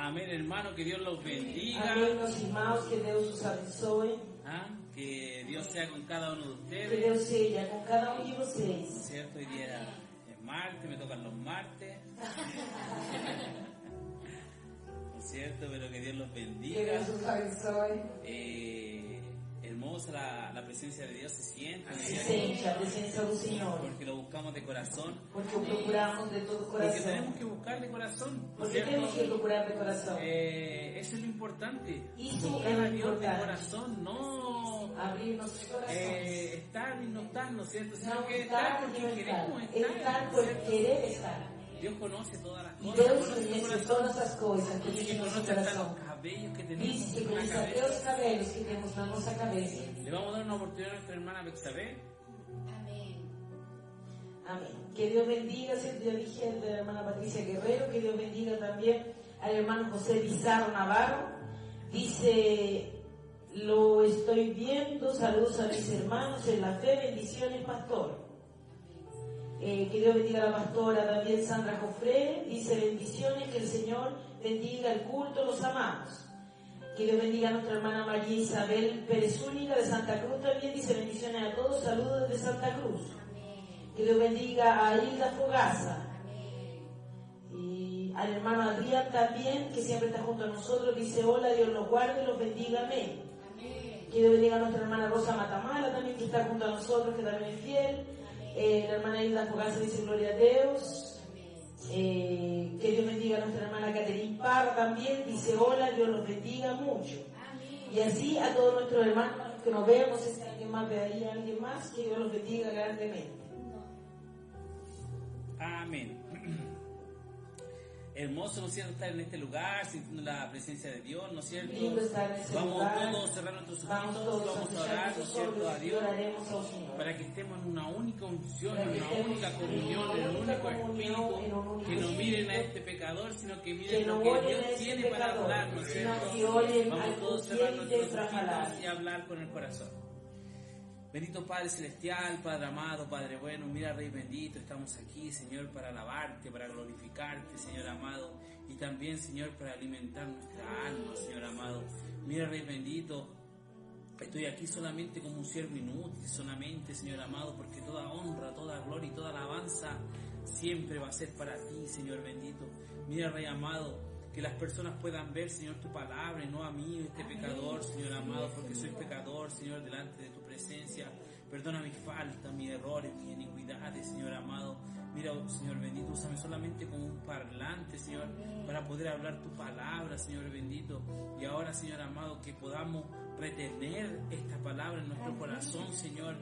Amém, hermano, que Dios los bendiga. Amém, meus irmãos, que Deus os abençoe. Que Dios sea con cada uno de ustedes. Que Deus seja com cada um de vocês. ¿Cierto? Hoy día es martes, me tocan los martes. ¿No es cierto? Pero que Dios los bendiga. Que Deus os abençoe. Hermosa la presencia de Dios se siente. Se sente a presença do Senhor. Porque lo buscamos de corazón. Porque o procuramos de todo coração. Porque tenemos que buscar de corazón. Porque temos que procurar de coração. Eso es lo importante. Isso buscar é a Dios de importante. corazón, no abrir nossos corações. Estar y no estar, ¿no es cierto? Sino Não que estar porque porque não queremos estar. Estar ¿no por es cierto? querer estar. Dios conoce todas las E cosas. Deus conoce tu conhece corazón. todas as coisas que Dice tem que no nosso conoce hasta coração. los cabellos que tenemos Diz que en la conhece até cabeza. os cabelos que temos na nossa cabeça. Le vamos a dar una oportunidad a nuestra hermana Bexabé. Amén. Que Dios bendiga, yo dije de la hermana Patricia Guerrero, que Dios bendiga también al hermano José Pizarro Navarro. Dice, lo estoy viendo, saludos a mis hermanos en la fe, bendiciones pastor. Que Dios bendiga a la pastora también Sandra Jofre, dice bendiciones, que el Señor bendiga el culto, los amamos. Que Dios bendiga a nuestra hermana María Isabel Pérez Zúñiga de Santa Cruz también, dice bendiciones a todos, saludos desde Santa Cruz. Que Dios bendiga a Hilda Fogaza. Y al hermano Adrián también, que siempre está junto a nosotros, dice hola, Dios los guarde y los bendiga, amén. Que Dios bendiga a nuestra hermana Rosa Matamala también, que está junto a nosotros, que también es fiel. La hermana Hilda Fogaza dice gloria a Dios. Que Dios bendiga a nuestra hermana Caterine Parra también, dice hola, Dios los bendiga mucho. Y así a todos nuestros hermanos que nos vemos, si alguien más ve ahí, alguien más, que Dios los bendiga grandemente. Amén. Hermoso, ¿no es cierto?, estar en este lugar, sintiendo la presencia de Dios, ¿no es cierto? Lindo estar en ese vamos lugar. todos a cerrar nuestros Vamos ojitos, todos vamos a cerrar orar, ¿no es nuestros cierto?, ojos a y Dios, oraremos al Señor. para que estemos en una única unción, Para en que una estemos única en comunión, una en un única único comunión, en un espíritu, único que no miren a espíritu, este pecador, sino que que miren no lo que oren a Dios este tiene para pecador, hablar, ¿no es sino cierto? que oren Vamos al todos a que cerrar tiene nuestros para hablar. ojitos y hablar con el corazón. Bendito Padre Celestial, Padre amado, Padre bueno, mira Rey bendito, estamos aquí, Señor, para alabarte, para glorificarte, Señor amado, y también, Señor, para alimentar nuestra alma, Señor amado. Mira Rey bendito, estoy aquí solamente como un siervo inútil, solamente, Señor amado, porque toda honra, toda gloria y toda alabanza siempre va a ser para ti, Señor bendito. Mira Rey amado, que las personas puedan ver, Señor, tu palabra y no a mí, este pecador, Señor amado, porque soy pecador, Señor, delante de tu presencia. Perdona mis faltas, mis errores, mis iniquidades, Señor amado. Mira, Señor bendito, úsame solamente como un parlante, Señor, para poder hablar tu palabra, Señor bendito. Y ahora, Señor amado, que podamos retener esta palabra en nuestro corazón, Señor,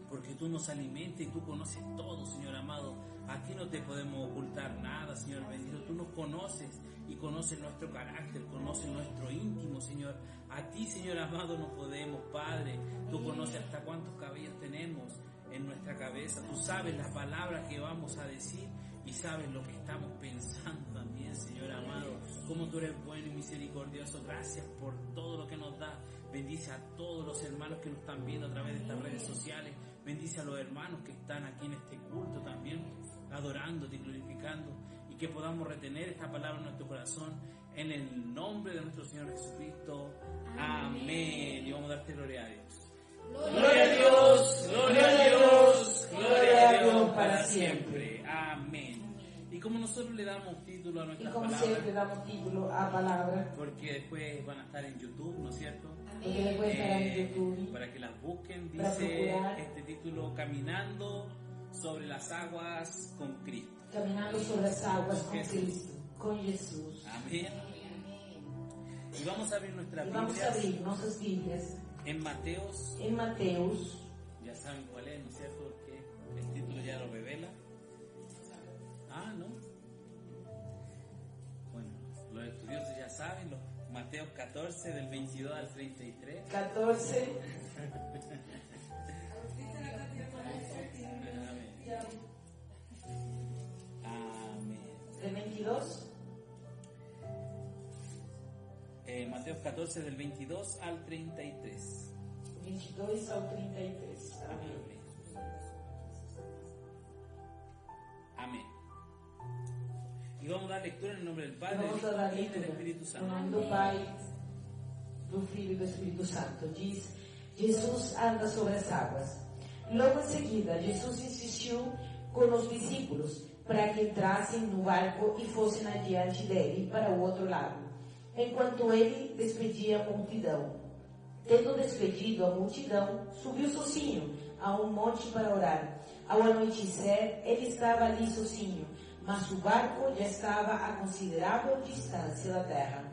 porque tú nos alimentas y tú conoces todo, Señor amado. A ti no te podemos ocultar nada, Señor bendito. Tú nos conoces y conoces nuestro carácter, conoces nuestro íntimo, Señor. A ti, Señor amado, no podemos, Padre. Tú conoces hasta cuántos cabellos tenemos en nuestra cabeza. Tú sabes las palabras que vamos a decir y sabes lo que estamos pensando también, Señor amado. Como tú eres bueno y misericordioso. Gracias por todo lo que nos das. Bendice a todos los hermanos que nos están viendo a través de estas redes sociales. Bendice a los hermanos que están aquí en este culto también, adorándote y glorificando, y que podamos retener esta palabra en nuestro corazón, en el nombre de nuestro Señor Jesucristo. Amén. Y vamos a darte gloria a Dios. Gloria a Dios, gloria a Dios, gloria a Dios para siempre. Amén. Y como nosotros le damos título a nuestras Y como palabras, siempre damos título a palabra, porque después van a estar en YouTube, ¿no es cierto? porque después estará en YouTube. Para que las busquen, Para dice procurar. este título, Caminando sobre las aguas con Cristo. Caminando sobre las aguas con Jesús. Cristo, con Jesús. Amén. Y vamos a abrir nuestras Y vamos a Biblias abrir nuestras Biblias en Mateos. en Mateus. Ya saben cuál es, ¿no es cierto? Porque el título ya lo revela. Ah, ¿no? Bueno, los estudiosos ya saben, Mateo 14 del 22 al 33. 14. Amén. Del 22. Mateo 14 del 22 al 33. 22 ao 33. Amém. Amén. Y vamos a dar lectura en el nombre del Padre, Vamos a dar del Hijo y del leitura Espíritu no Santo. nome do Pai, do Filho e do Espírito Santo. Diz: Jesus anda sobre as águas. Logo em seguida, Jesus insistiu com os discípulos para que entrassem no barco e fossem adiante dele para o outro lado, enquanto ele despedia a multidão. Tendo despedido a multidão, subiu sozinho a um monte para orar. Ao anoitecer, ele estava ali sozinho, mas o barco já estava a considerável distância da terra.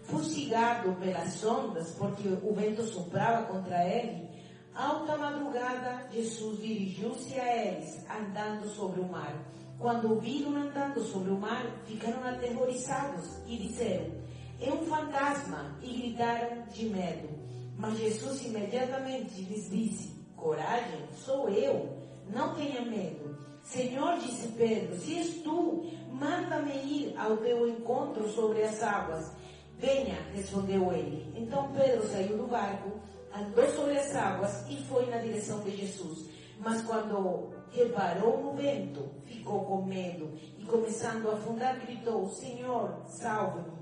Fustigado pelas ondas, porque o vento soprava contra ele, alta madrugada, Jesus dirigiu-se a eles, andando sobre o mar. Quando o viram andando sobre o mar, ficaram aterrorizados e disseram: é um fantasma, e gritaram de medo. Mas Jesus imediatamente lhes disse: coragem, sou eu, não tenha medo. Senhor, disse Pedro, se és tu, manda-me ir ao teu encontro sobre as águas. Venha, respondeu ele. Então Pedro saiu do barco, andou sobre as águas e foi na direção de Jesus. Mas quando reparou no vento, ficou com medo e, começando a afundar, gritou: Senhor, salve-me.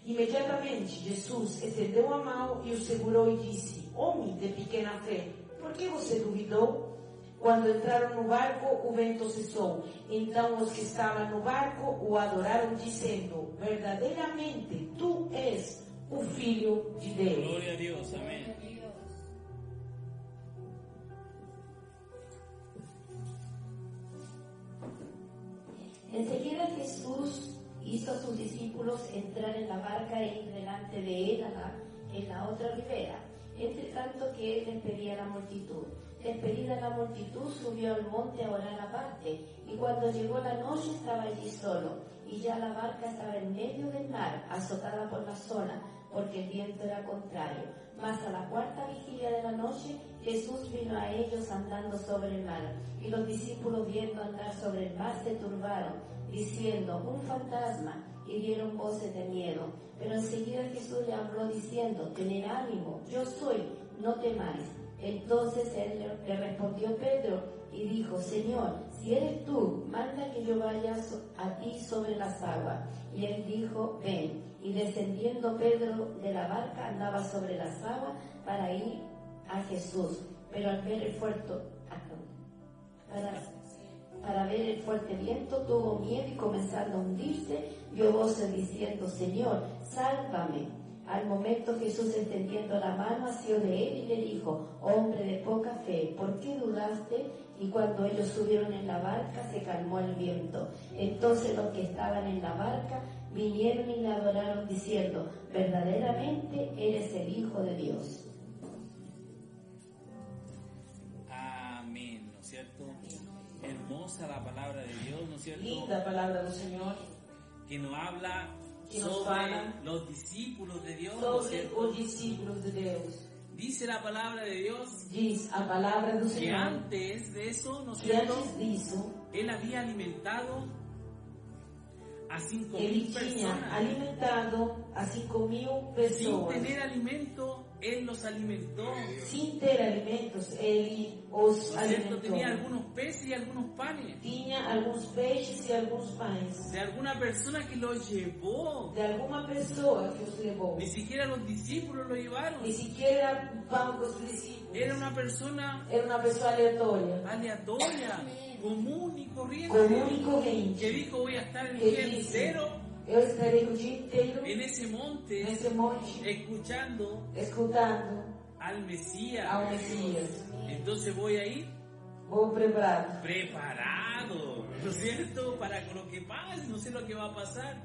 Imediatamente Jesus estendeu a mão e o segurou e disse: homem de pequena fé, por que você duvidou? Quando entraram no barco, o vento cessou. Então os que estavam no barco o adoraram, dizendo: verdadeiramente tu és o Filho de Deus. Glória a Deus, amém. Enseguida Jesús hizo a sus discípulos entrar en la barca e ir delante de él en la otra ribera, entre tanto que él despedía a la multitud. Despedida la multitud, subió al monte a orar aparte, y cuando llegó la noche estaba allí solo, y ya la barca estaba en medio del mar, azotada por la ola, porque el viento era contrario. Mas a la cuarta vigilia de la noche, Jesús vino a ellos andando sobre el mar, y los discípulos, viendo andar sobre el mar, se turbaron, diciendo: un fantasma, y dieron voces de miedo. Pero enseguida Jesús le habló diciendo: tened ánimo, yo soy, no temáis. Entonces él le respondió Pedro y dijo: Señor, si eres tú, manda que yo vaya a ti sobre las aguas. Y él dijo: ven. Y descendiendo Pedro de la barca, andaba sobre las aguas para ir a Jesús. Pero al ver el para ver el fuerte viento, tuvo miedo y, comenzando a hundirse, dio voces diciendo: Señor, sálvame. Al momento Jesús, extendiendo la mano, asió de él y le dijo: hombre de poca fe, ¿por qué dudaste? Y cuando ellos subieron en la barca, se calmó el viento. Entonces los que estaban en la barca vinieron y le adoraron, diciendo: verdaderamente eres el Hijo de Dios. Amén, ¿no es cierto? Hermosa la palabra de Dios, ¿no es cierto? Linda a palavra do Senhor, Que nos habla que nos sobre fala los discípulos de Dios, ¿no es sobre cierto? os discípulos de Deus. Dice la palabra de Dios Diz a palavra do que Senhor antes de eso, ¿no es que cierto? antes disso, Él había alimentado a 5.000 ele tinha personas. alimentado a 5.000 Sin pessoas. tener alimento, Él los alimentó. Sem ter alimentos, ele os ¿No es cierto? alimentou. Tenía algunos peces y algunos panes. Tinha alguns peixes e alguns pães. De alguna persona que los llevó. De alguma pessoa que os levou. Ni siquiera los discípulos lo llevaron. Ni sequer o pão dos discípulos. Era una persona Era uma pessoa aleatória. aleatoria, común y corriente, Comum e que corrente. dijo: voy a estar el Que día disse: entero eu estarei o dia inteiro en ese monte, nesse monte, escuchando escutando al Mesías. ao Messias. Entonces voy a ir Vou preparado. preparado, ¿no es cierto? Para lo que pase, no sé lo que va a pasar.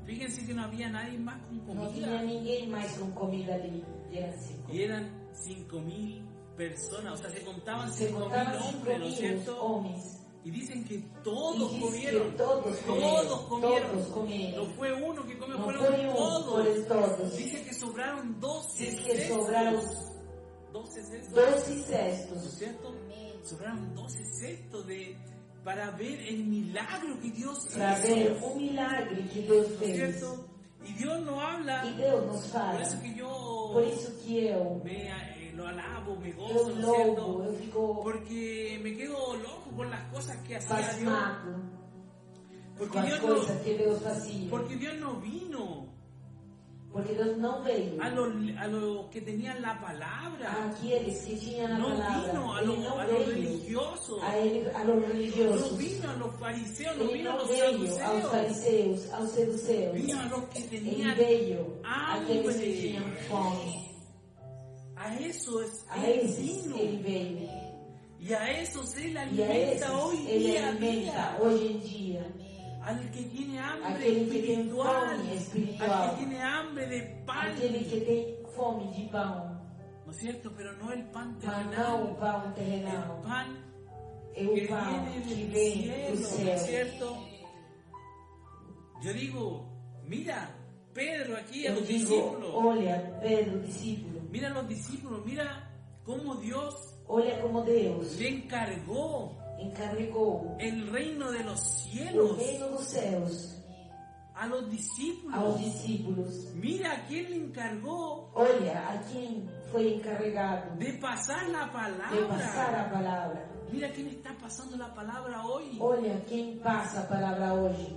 Fíjense que no había nadie más con Não tinha comida. ninguém mais com comida ali. E eram 5. Y eran 5.000 personas, o sea, se contaban Se 5.000 contavam hombres, ¿no es 5.000 cierto? homens. Y dicen que E todos diz comieron. que todos Todos comieron. Todos comeram. No fue uno que comió, Não fueron foi todos. foram todos. Dice que sobraron 12 Diz que sobraram 12 cestos. 12 ¿No es cestos cierto? Sobraron 12 cestos para ver el milagro que Dios para hizo. ver o milagre que Deus ¿No es fez. cierto? Y Dios no habla. E Deus nos Por fala. eso que yo Por isso que eu lo alabo, me gozo, eu ¿no es louvo, cierto? eu fico Porque me quedo loco con las cosas que hacía Dios. pasmado. Porque com as Deus coisas não, que Deus fazia. porque Dios no vino Porque Deus não veio a los que tenían la palabra. àqueles que tinham a No palavra. vino a Ele los não religiosos. veio a los No religiosos. vino a los fariseos, no Ele vino a não los veio aos saduceos. fariseus, aos seduceus. Vino a los que Ele tenían veio àqueles que hambre. tinham fome. A esos A Él esses vino. ele veio. Y a esos Él E a alimenta esses hoy ele día a alimenta día. hoje em dia. Al que tiene hambre Aquele que tem espiritual. fome espiritual. Al que tiene hambre de pan. Aquele que tem fome de pão. ¿No es cierto? Pero no el pan Mas não o terrenal. pão El terrenal. pan É que o pão viene que del vem do cielo, ¿no es céu. cierto? Yo digo, mira, Pedro aquí a Eu los digo, discípulos. olha, Pedro, discípulo. Mira a los discípulos, mira cómo Dios Olha como Deus le encargó encarregou el reino de los o cielos reino dos céus a los discípulos. aos discípulos. Mira a quién le encargó Olha a quem foi encarregado de pasar la de passar palabra. a palavra. Mira quién está pasando la palabra hoy. Olha quem passa a palavra hoje.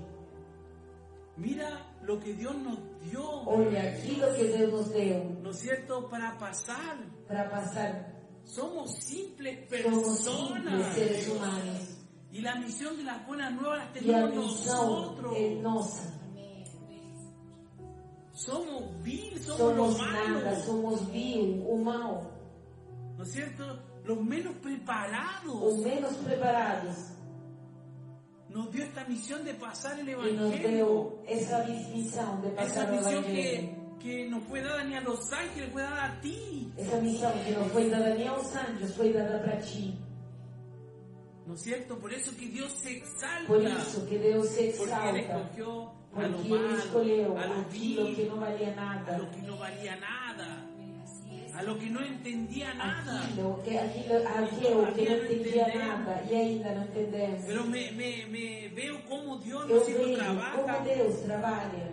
Mira lo que Dios nos dio, Olha aquilo que Deus nos deu ¿no es cierto? Para pasar. para passar. Somos simples Somos simples personas. seres humanos. Y la misión de las buenas nuevas la E a tenemos missão nosotros. é nossa. Somos vil, somos Somos los malos. nada, somos vil, o mal, ¿No es cierto? Los menos preparados. os menos preparados. Nos dio esta misión de pasar el E nos Evangelio. deu essa missão de Esa passar o misión Evangelho. que no fue dada ni a los ángeles, fue dada a ti. Essa missão que não foi dada nem aos anjos, foi dada para ti. ¿No es cierto? Por eso que Dios se exalta. Por isso que Deus se Porque Él exalta. escogió a lo Porque Ele escolheu malo, a lo aquilo que vil, não valia a nada. lo que no valía nada, a lo que no entendía nada. Aquilo que não entendia nada e ainda não entendemos. Pero me veo cómo Dios Eu nos vejo trabaja como Deus trabalha.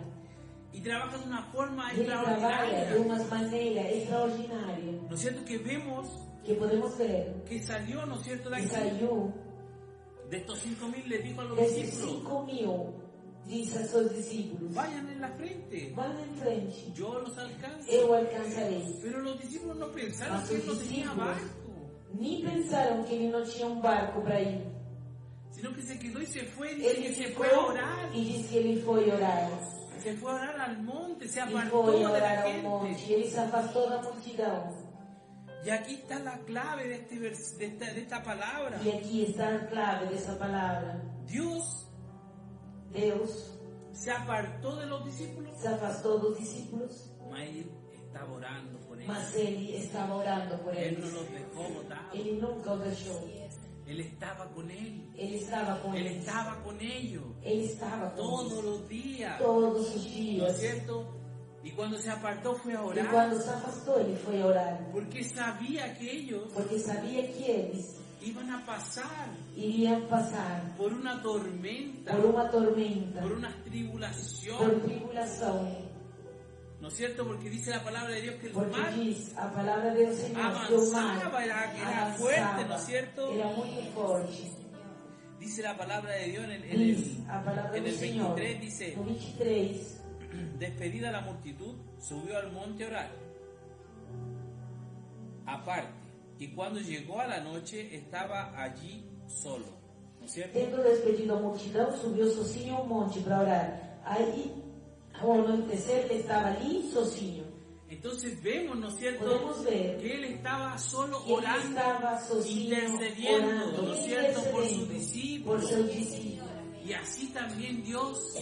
y trabaja de una forma Ele trabalha de extraordinaria. uma maneira extraordinária. ¿No es cierto? Que vemos Que podemos ver que salió, ¿no es cierto? De que aquí, saiu de estos 5.000 le dijo a los desses discípulos, 5.000, disse a seus discípulos: vayan en la frente, vão em frente, yo los alcanzo. eu alcançarei. Pero los discípulos no pensaron Mas que os él no tenía discípulos barco, nem pensaram que ele não tinha um barco para ir. sino que se quedó y se fue, dice Ele que se ficou fue a orar, e disse que ele foi orar. se fue a orar al monte, se E apartó foi de orar la ao gente. monte. Ele se afastou da multidão. Y aquí está la clave de, de esta palabra. E aqui está a clave dessa palavra. Dios Deus se apartó de los discípulos, se afastou dos discípulos, mas él estaba orando por ellos. mas ele estava orando por Él no eles. los dejó botados. Ele nunca o deixou. Él estaba con él. Ele estava com Él eles. estaba con ellos Ele estava com todos eles los días. todos os ¿No es dias. cierto? Y cuando se apartó fue a E orar. quando se afastou, ele foi orar. Porque sabía que ellos Porque sabia que eles iban a pasar iriam passar por una tormenta, por uma tormenta, por una por tribulación. tribulação. ¿No es cierto? Porque dice la palabra de Dios que el Porque mar diz a palavra do Senhor que o mar avanzaba, era fuerte, ¿no es cierto? era muito forte. Dice la palabra de Dios Diz a palavra en do el Senhor 23, dice, no 23, despedida la multitud, subió al monte a orar, aparte, y cuando llegó a la noche estaba allí solo, ¿no es cierto? tendo despedido a multidão, subiu sozinho ao monte para orar. Aí, ao anoitecer, ele estava ali sozinho. Entonces vemos, ¿no es cierto?, Podemos ver que él estaba solo que ele orando, estava sozinho, intercediendo, orando, ¿no es cierto?, por sus intercedendo por discípulos. seus discípulos. Y así también Dios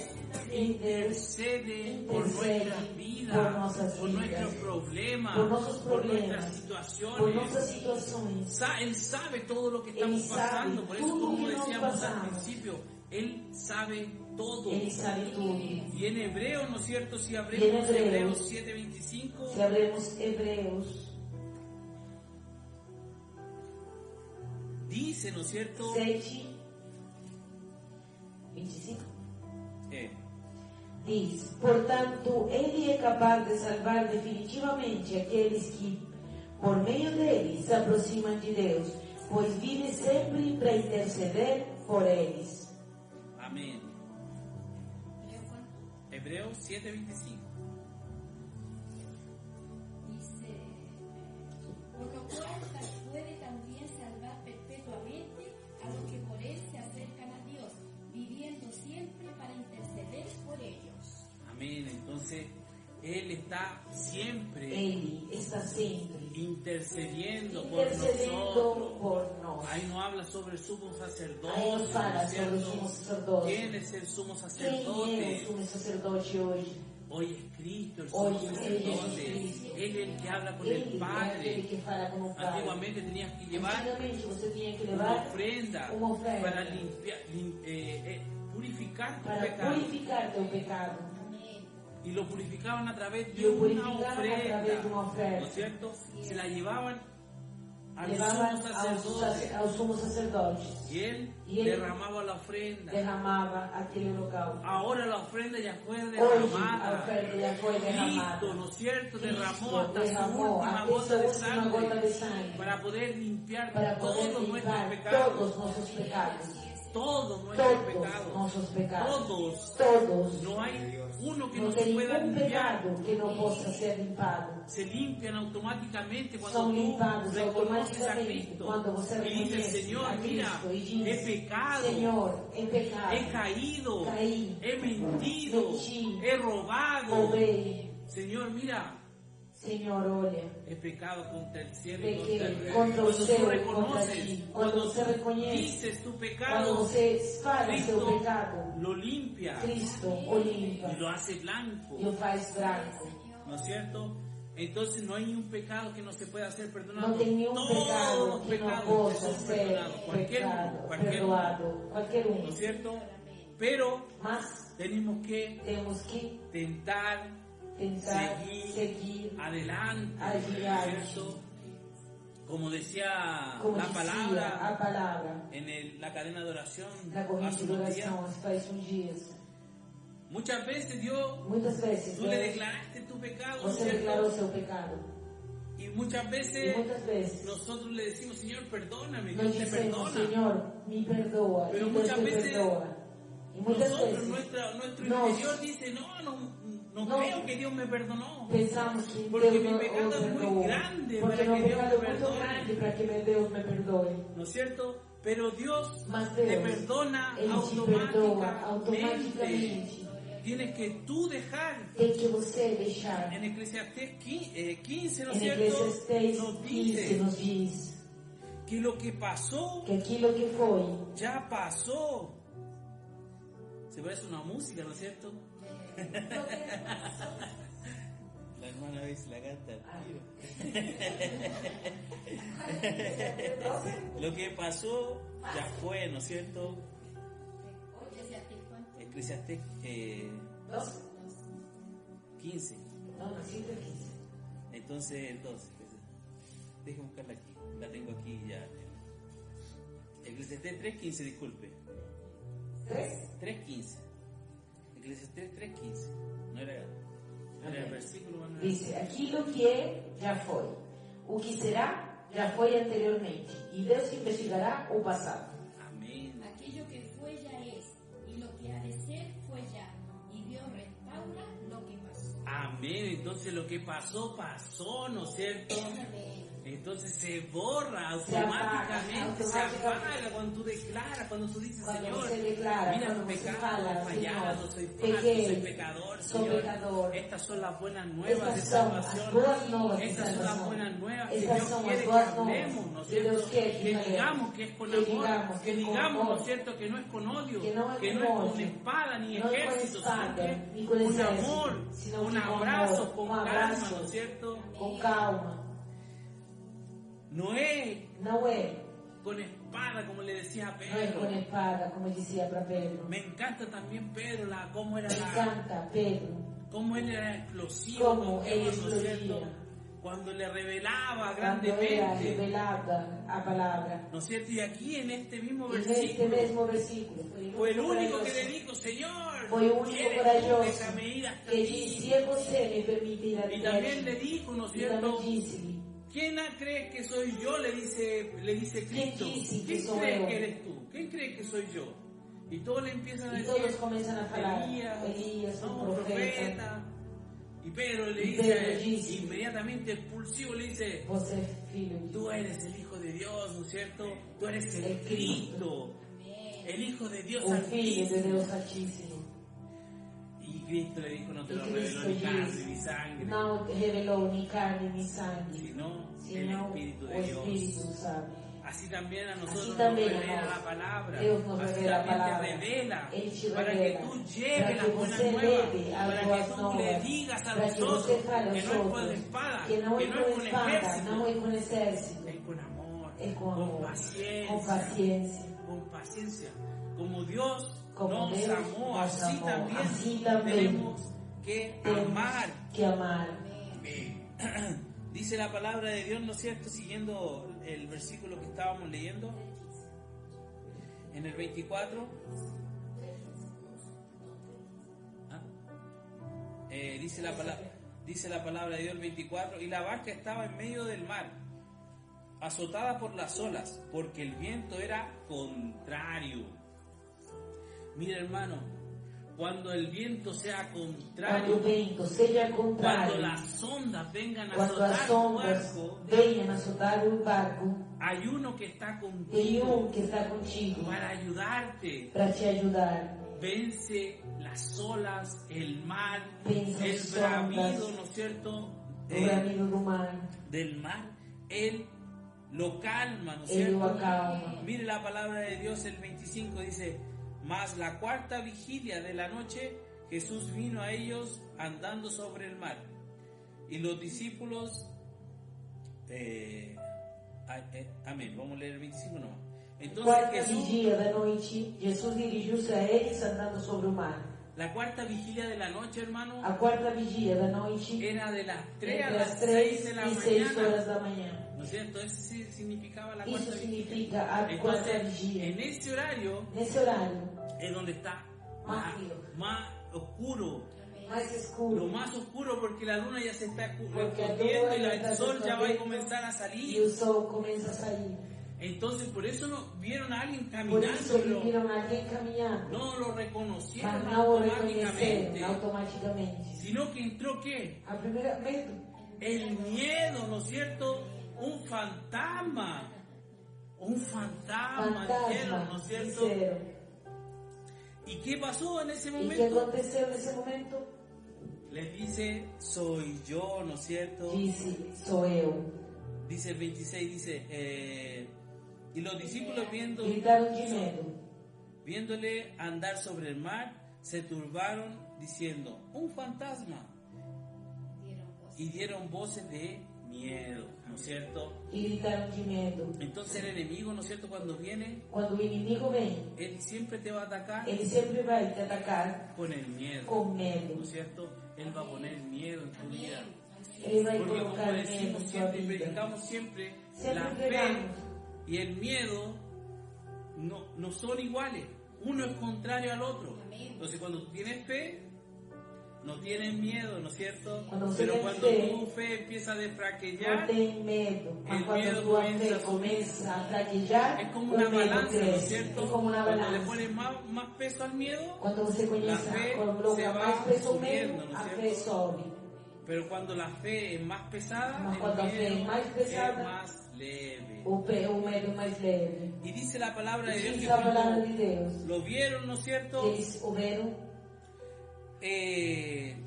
Intercede intercede por nuestras vidas, por nuestras por vidas, nuestros problemas, por nuestros por nuestras problemas, por situaciones. nossas situações. Él sabe todo lo que estamos Él sabe pasando, por eso todo como lo que nos decíamos al pasamos. principio, Él sabe todo. Ele sabe tudo. Y en Hebreos, ¿no es cierto? Si Y en abrimos Hebreos, Hebreos 7:25, Se abrimos Hebreus dice, ¿no es cierto? 7, 25, diz: portanto, ele é capaz de salvar definitivamente aqueles que, por meio dele, se aproximam de Deus, pois vive sempre para interceder por eles. Amén. Hebreos 7:25. Dice, por lo cual puede también salvar perpetuamente a los que por él se acercan a Dios, viviendo siempre para interceder por ellos. Amén. Entonces, Él está siempre Ele está sempre intercediendo por intercedendo nosotros. por nós. Ahí nos habla sobre el sumo sacerdote. Aí nos fala ¿no es sobre o cierto? sumo sacerdote. ¿Quién es el sumo Quem é sacerdote? o sumo sacerdote hoje? Hoy es Cristo, el Hoy sumo es sacerdote. Cristo. Él es el que habla con Ele el é aquele Padre. que fala com o Pai. Antiguamente tenías que llevar Antigamente você tinha que una levar ofrenda uma oferta para limpiar, purificar tu para pecado. purificar teu pecado. Amén. Y lo purificaban a través Y de lo una purificaban a través de una ofrenda. ofrenda. ¿No es cierto? Se la llevaban al Levavam sumo sacerdote. ao sumo sacerdote. Y él Y él derramaba la ofrenda. derramava aquele holocausto. Ahora la ofrenda ya fue Hoje a derramada. oferta já foi derramada. Cristo, ¿no es cierto? Cristo Derramó hasta su derramou última até gota sua de última gota sangre de sangue para poder limpiar para todos poder nuestros limpar pecados. todos nossos pecados. Todos nuestros Todos pecados. nossos pecados. Todos. Todos. No hay uno que Não no se tem pueda nenhum limpiar. pecado que não possa ser limpado. Se limpian automáticamente cuando São tú limpados reconoces a automaticamente Cristo quando você y dices, reconhece Señor, a mira, Cristo e he diz: pecado, Senhor, he pecado, he caído, caí, he mentido, menti, he robado. roubei. Señor, mira, Senhor, olha, he pecado contra el cielo y contra el pequei rey. contra o Cuando tú céu e contra reconoces, ti. Quando cuando você reconhece, dices tu quando pecado, você fala seu Cristo pecado, lo limpia Cristo o limpa y lo hace blanco. e o faz branco. ¿No es cierto? Entonces no hay un pecado que no se pueda ser perdonado. Não tem nenhum Todos pecado los que não pecados possa son ser perdonados. Cualquier uno, pecado, cualquier uno. perdoado, qualquer ¿No um. es cierto? Pero Mas tenemos que temos que tentar tentar seguir seguir adelante, ¿no adiante. es cierto? Como decía como la dizia palabra a palavra en la cadena de oración na corrente hace de unos días. oração faz uns dias. Muchas veces Dios, Muitas vezes tú le Deus, declaraste tu pecado, ¿no es você cierto? declarou seu pecado. Y muchas E veces muitas vezes nosotros le decimos, Señor, perdóname, nós Dios te dizemos, perdona. Senhor, me perdoa, Pero e Deus muchas te veces perdoa. E muitas Nosotros, vezes nuestro nos- interior dice, no No. creo que Dios me perdonó. pensamos que Porque Deus mi não pecado o es muy perdoa. grande Porque para meu que Dios pecado me é muito perdone. grande para que meu Deus me perdoe. ¿No es cierto? Pero Dios Mas te Deus, perdona Ele te perdoa automáticamente. automaticamente. Tienes que tú dejar. Tem que você deixar. En Eclesiastés 15, ¿no es Em cierto? Eclesiastes Nos 15 dice nos diz que lo que pasó que aquilo que foi ya pasó. Se parece una música, ¿no es cierto? La hermana veis la canta al tiro. Lo que pasó ya fue, ¿no es cierto? Eclesiastés 15. Não, no 115. Entonces, déjame buscarla aquí. La tengo aquí ya. Eclesiastés 3.15, disculpe. 3.15. Eclesiastés 3.15. No era el versículo. No era. Dice, aquilo que é, já foi. O que será, já foi anteriormente. E Deus investigará o passado. Amén. Aquello que fue ya es, y lo que ha de ser fue ya, y Dios restaura lo que pasó. Amén. Entonces lo que pasó, pasó, ¿no es cierto? Amén. Entonces se borra Se apaga, automáticamente, se apaga cuando tú declaras, cuando tú dices, Cuando Señor, você declara, mira quando mi você pecado, fala, he fallado, Señor, soy falso, pequei, soy pecador, sou Señor. pecador. Estas son las buenas nuevas de Estas são as salvación. boas novas de Estas son las salvação. buenas nuevas que Estas Dios são quiere as que boas hablemos, ¿no novas es que Deus cierto? quer Que que falemos. digamos que es con Que amor, digamos que que con digamos, ¿no amor. es cierto? Que no es con odio, Que no es que no con es con odio, espada ni no es con ejército, espada, sino ni con que con ejército, amor, sino con que con abrazos, amor, con con calma, abrazos. ¿no es cierto? Com calma. No es Não é, con espada, como le decía a não é Pedro. com espada, como dizia para Pedro. Me encanta también Pedro, cómo era Me encanta Pedro, cómo él era explosivo, Como con él Dios, ¿no es explodía. cierto? Cuando le revelaba quando era grandemente, revelada a palavra. ¿no es cierto? Y aquí en este mismo E neste versículo mesmo versículo, fue el único que corajoso. le dijo, Señor, Foi o único ¿quieres tú? corajoso Déjame ir hasta que ti. disse: se você me permite ir Y até también le ti. dijo, ¿no es E cierto? também disse-lhe: ¿Quién cree que soy yo? Le dice ¿Quién Cristo. dice que ¿Quién soy cree yo? que eres tú? ¿Quién cree que soy yo? Y todos le empiezan a Y decir, todos comienzan a hablar. Elías, un profeta. Y Pedro le Y Pedro dice, dice, inmediatamente expulsivo le dice, Você é filho de tú Deus. eres el Hijo de Dios, ¿no es cierto? Tú eres el El Cristo, el Hijo de Dios O filho de Altísimo. Deus Altíssimo. Y Cristo le dijo, no te E lo reveló Cristo ni carne diz, ni sangre, não revelou nem carne nem sangue, sino el senão Espíritu o de Dios. Espírito Santo. Así también a nosotros Así nos también, revela amor. la palabra. Dios nos Así revela la también palabra. te revela Él te para revela, que tú para lleves que las buenas você nuevas, leve as para que boas tú novas, le digas a para los que otros você fale que aos no es con outros espada, que não que é no com es con espada, ejército, não é com exército, es con amor, é com con amor, paciencia, com paciência. con paciencia. Como Dios Como nos Deus amó, nos así amó, también así también tenemos que amar. que amar. Dice la palabra de Dios, ¿no es cierto? Siguiendo el versículo que estábamos leyendo, en el 24, dice la palabra de Dios, el 24, y la barca estaba en medio del mar, azotada por las olas, porque el viento era contrario. Mira, hermano, cuando el viento sea Quando contrario, o vento seja cuando contrário, las ondas vengan a quando as azotar tu ondas barco, venham azotar o barco, hay uno que está tem contigo que está contigo para ayudarte. para te ajudar. Vence las olas, el mar, Vence el as bramido, ondas, ¿no es cierto? O bramido do mar, Del mar. Él lo calma, ¿no es ele o cierto? acalma. Mire la palabra de Dios, el 25 dice, mas la cuarta vigilia de la noche, Jesús vino a ellos andando sobre el mar. Y los discípulos, amén, vamos a leer el 25 nomás. Entonces Quarta Jesús, vigia da noite, Jesus dirigiu-se a eles andando sobre o mar. la cuarta vigilia de la noche, hermano, A quarta vigia da noite, era de las 3 a entre las as 6 3 de la e 6 mañana. horas da manhã. ¿No es cierto? Eso sí significaba la Isso cuarta vigilia. significa a quarta Entonces, vigia. en ese horario Nesse horário, es donde está Más frío. más oscuro. mais Lo escuro, más oscuro porque la luna ya se está Porque escondiendo y la el luna sol está ya va a escondiendo comenzar a e salir. o sol começa a sair. Entonces, por eso no vieron a alguien Por caminando, isso eles pero viram alguém caminhando, no lo mas reconocieron não o reconheceram automáticamente, automaticamente. sino que entró ¿qué? A primeira medo, El miedo, ¿no es cierto? Un fantasma. Un fantasma, dijeron, ¿no fantasma, es cierto? disseram. ¿Y qué pasó en ese E o que momento? aconteceu nesse momento? Les dice, soy yo, ¿no es cierto? Disse, sou eu. Dice el 26, dice, y los discípulos Gritaram de medo. viéndole andar sobre el mar, se turbaron diciendo, un fantasma. Y dieron voces de miedo, ¿no es cierto? E gritaram de medo. Entonces el enemigo, ¿no es cierto? Cuando viene, Quando o inimigo vem, él siempre te va a atacar ele sempre vai te atacar con el miedo, com medo. ¿no es cierto? Él va a poner miedo en tu vida. Ele vai Porque colocar como medo decimos em sua siempre y vida. predicamos siempre, Siempre la fe pregamos. y el miedo no son iguales. Uno es contrario al otro. Entonces cuando tú tienes fe, no tienes miedo, ¿no es cierto? Cuando você Pero tem cuando fé, tu fe empieza a Não defraquellar, tem medo. Mas El quando miedo a tua começa fé a subir. começa a fraquejar, es como o una medo balanza, ¿no es cresce. cierto? É como uma Cuando le balança. pones más peso al miedo, Quando você conhece, La fe coloca se va mais peso ao subiendo, medo, ¿no es a cierto? fé sobe. pero cuando la fe es más pesada, Mas el cuando a fé miedo es más pesada, es más leve. O medo é mais leve. Y dice la palabra de Dios que Diz a palavra de cuando Deus. lo vieron, ¿no es cierto? Eles o viram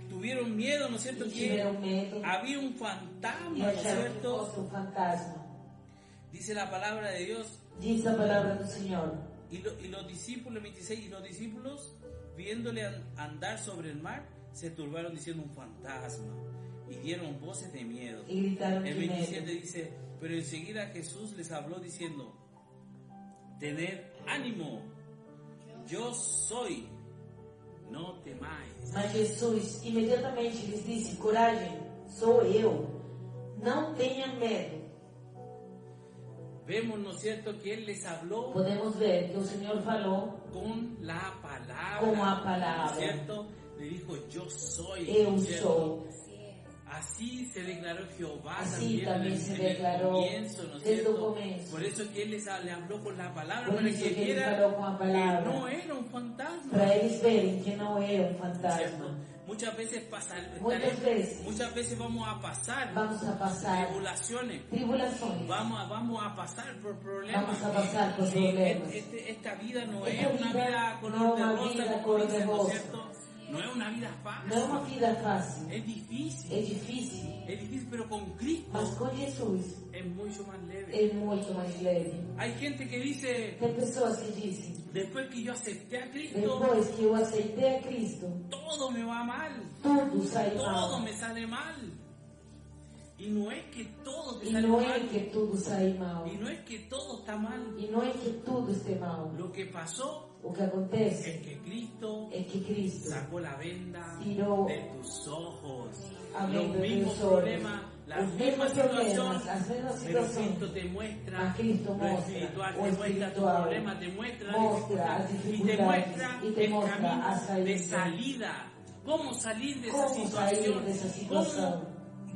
Tuvieron miedo, ¿no es cierto? e Que tiveram medo había un e fantasma, ¿no es acharam que cierto? fosse um fantasma. Dice la palabra de Dios. Diz a palavra do Senhor. Y los discípulos, 26, y los discípulos, viéndole andar sobre el mar, se turbaron diciendo un fantasma y dieron voces de miedo. E gritaram El de 27 medo. dice, pero enseguida Jesús les habló diciendo, tened ánimo, yo soy, no temáis. Mas Jesus imediatamente lhes disse: coragem, sou eu. Não tenha medo. Vemos, ¿no es cierto?, que Él les habló Podemos ver que o Senhor falou con la palabra. com a ¿No es palavra. cierto? Le dijo, yo soy. ¿no Eu es cierto? sou. Así se declaró Jehová Así también también se en el declaró comienzo, ¿no es desde el cierto? comienzo. Por eso que Él le habló con la palabra, Por para isso que que ele vieran falou com a que palavra, no era un fantasma. para eles verem que não era um ¿Cierto? fantasma. Muchas veces Muchas veces vamos a pasar vamos a passar tribulaciones, tribulações, vamos a pasar por problemas. vamos a passar por Sí, problemas. esta vida no Esta es una vida vida no color es de una rosa, vida como color de dicen, ¿no es rosa. cierto? No es una vida fácil, Não é uma vida fácil, es difícil, é difícil, pero con Cristo mas com Jesus es mucho más leve. é muito mais leve. Hay gente que dice, Tem pessoas que dizem, después que yo acepté a Cristo, depois que eu aceitei a Cristo, todo me va mal, tudo sai todo mal. me sale mal. Y no es que todo te E sale não é mal, que tudo sai mal. y no es que todo está mal. E não é que tudo esté mal. Lo que pasó O que acontece es que Cristo é que Cristo sacó la venda tiró de tus ojos. a Los venda mismos dos olhos. problemas, la Os misma mesmos situación, problemas, as mesmas pero situações. Cristo te muestra A Cristo lo mostra espiritual, o te muestra tu espiritual, problema, te muestra la mostra as dificultad y te dificuldades muestra y te el mostra camino a saída. de salida. ¿Cómo salir de esa Como sair situación? dessa situação. ¿Cómo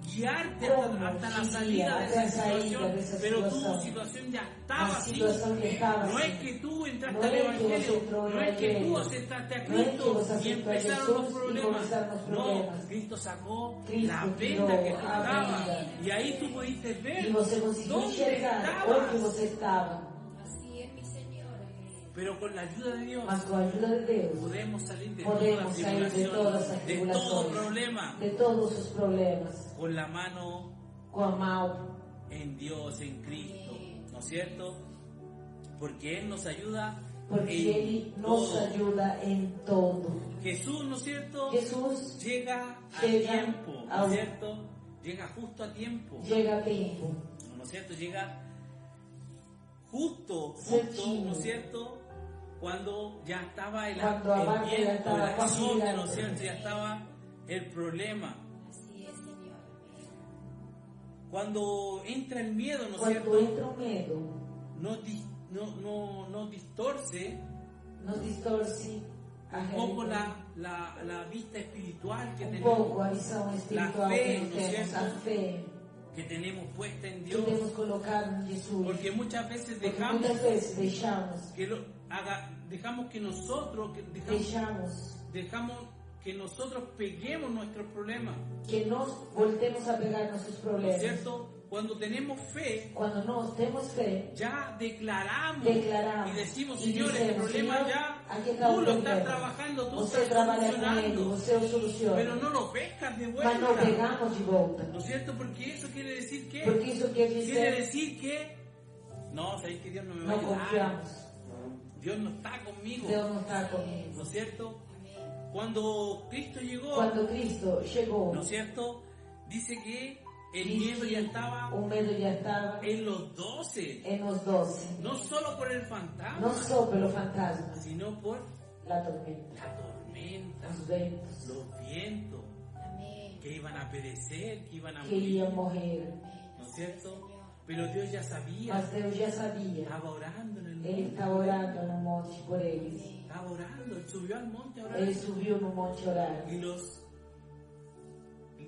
guiarte Como hasta la guiar salida de hasta esa la salida situación? de esa Pero tu situación. situación ya estaba La así. situación ya estaba No así. es que tú entraste No al es que vos Evangelio, entró al no es que tú Evangelio. aceptaste a No es que Cristo vos y aceptaste a empezaron Jesús los y problemas. comenzaron los No, problemas. Cristo sacó Cristo la venda tiró que te a estaba. venda. Y ahí tú pudiste ver E você conseguiu dónde enxergar estabas. onde você estava. Así es, mi Señor. Pero con la ayuda de Dios Mas com a ajuda de Deus, podemos salir de podemos toda sair de todas as tribulación, de todo tribulações, problema, de todos os problemas, con la mano com a mão en Dios, en Cristo, ¿no es cierto? Porque Él nos ayuda porque en Ele nos todo. ayuda em todo. Jesús, ¿no es cierto? Jesus Llega a llega tiempo, ¿no a- es cierto? Llega justo a tiempo, chega a tempo, ¿no es cierto? Llega justo, Certinho. ¿no es cierto? Cuando ya estaba el Cuando a barca ya viento, estaba el casi azote, ¿no llegando. es cierto? Ya estaba el problema. Así es, Señor. Cuando entra el miedo, ¿no es quando cierto? entra o medo, Nos distorce nos distorce a un poco realidade, la vista espiritual que pouco tenemos, a visão espiritual fe, que nós ¿no es temos, a cierto? fé que tenemos puesta en que Dios. temos colocado em Jesus. Porque muchas veces Porque dejamos muitas vezes deixamos que nosotros, dejamos que nosotros peguemos nuestros problemas, que nós voltemos a pegar nossos ¿no es problemas. cierto? Cuando tenemos fe, Quando nós temos fé, ya declaramos declaramos y decimos, y Señor, este dizemos, problema Señor, ya aquí está tú o lo estás problema. trabajando, tú Você estás trabalha com ele, solucionando, você o soluciona. pero no lo pescas de Mas não vuelta, pegamos de volta. ¿no es cierto? Porque eso quiere decir que Porque isso quer quiere dizer decir que no, sabéis que Dios no me va a não ayudar, confiamos. Dios no está conmigo, Deus não está comigo. ¿no es cierto? Cuando Cristo llegó, Quando Cristo chegou, ¿no es cierto? Dice que el diz miedo ya que estaba o medo já estava en los 12, em nos 12. no solo por el fantasma, Não só pelo fantasma, sino por la tormenta, la tormenta, os ventos, los vientos Amén. que iban a perecer, que iban a que morir, iam morrer. ¿no es cierto? Pero Dios ya sabía, Mas Deus já sabia. estaba orando en el Ele monte, estava orando no monte por eles. estaba orando, él subió al monte a orar Ele subiu no monte orar. y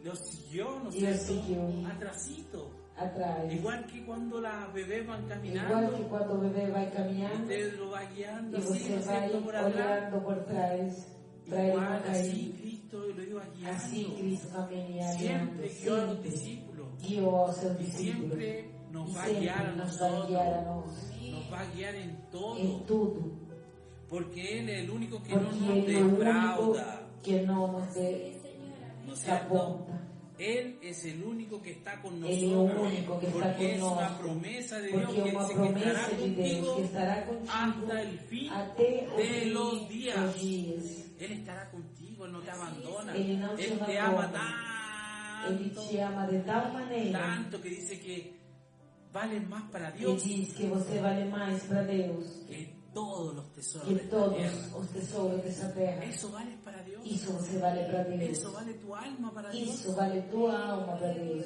los siguió, ¿no es Y los cierto? siguió. Atrasito. Atrás. Igual que cuando las bebés van Igual caminando, que quando o bebê vai caminhando usted lo va guiando e así, ¿no você es vai cierto? Por atrás. olhando por trás para ele Igual não así cair. Cristo lo iba guiando. Assim Cristo caminhando, Siempre guió a los sempre discípulos. guiou aos seus Y discípulos. siempre nos E va a guiar a sempre nos vai nosotros. guiar a nós Nos va a guiar en todo. em tudo. Porque Él es el único que no Porque nos Ele é o único defrauda. que não nos ¿No es cierto? desaponta. Él es el único que está con Ele é o nosotros. único que está Porque es una conosco. promesa de Dios Porque que é uma dice que estará promessa de Deus contigo que estará contigo hasta el fin até o de fim los días. dos dias. Él estará contigo, Él no te abandona. Ele não te Él te abandona. ama Ele tanto, te ama de tal maneira tanto que dice que valen más para que Dios diz que você vale mais para Deus que todos los tesoros que de esta todos tierra. os tesouros dessa terra. Eso vale para Dios. Isso você vale para Deus. Eso vale tu alma para Dios. Isso vale tua alma para Deus.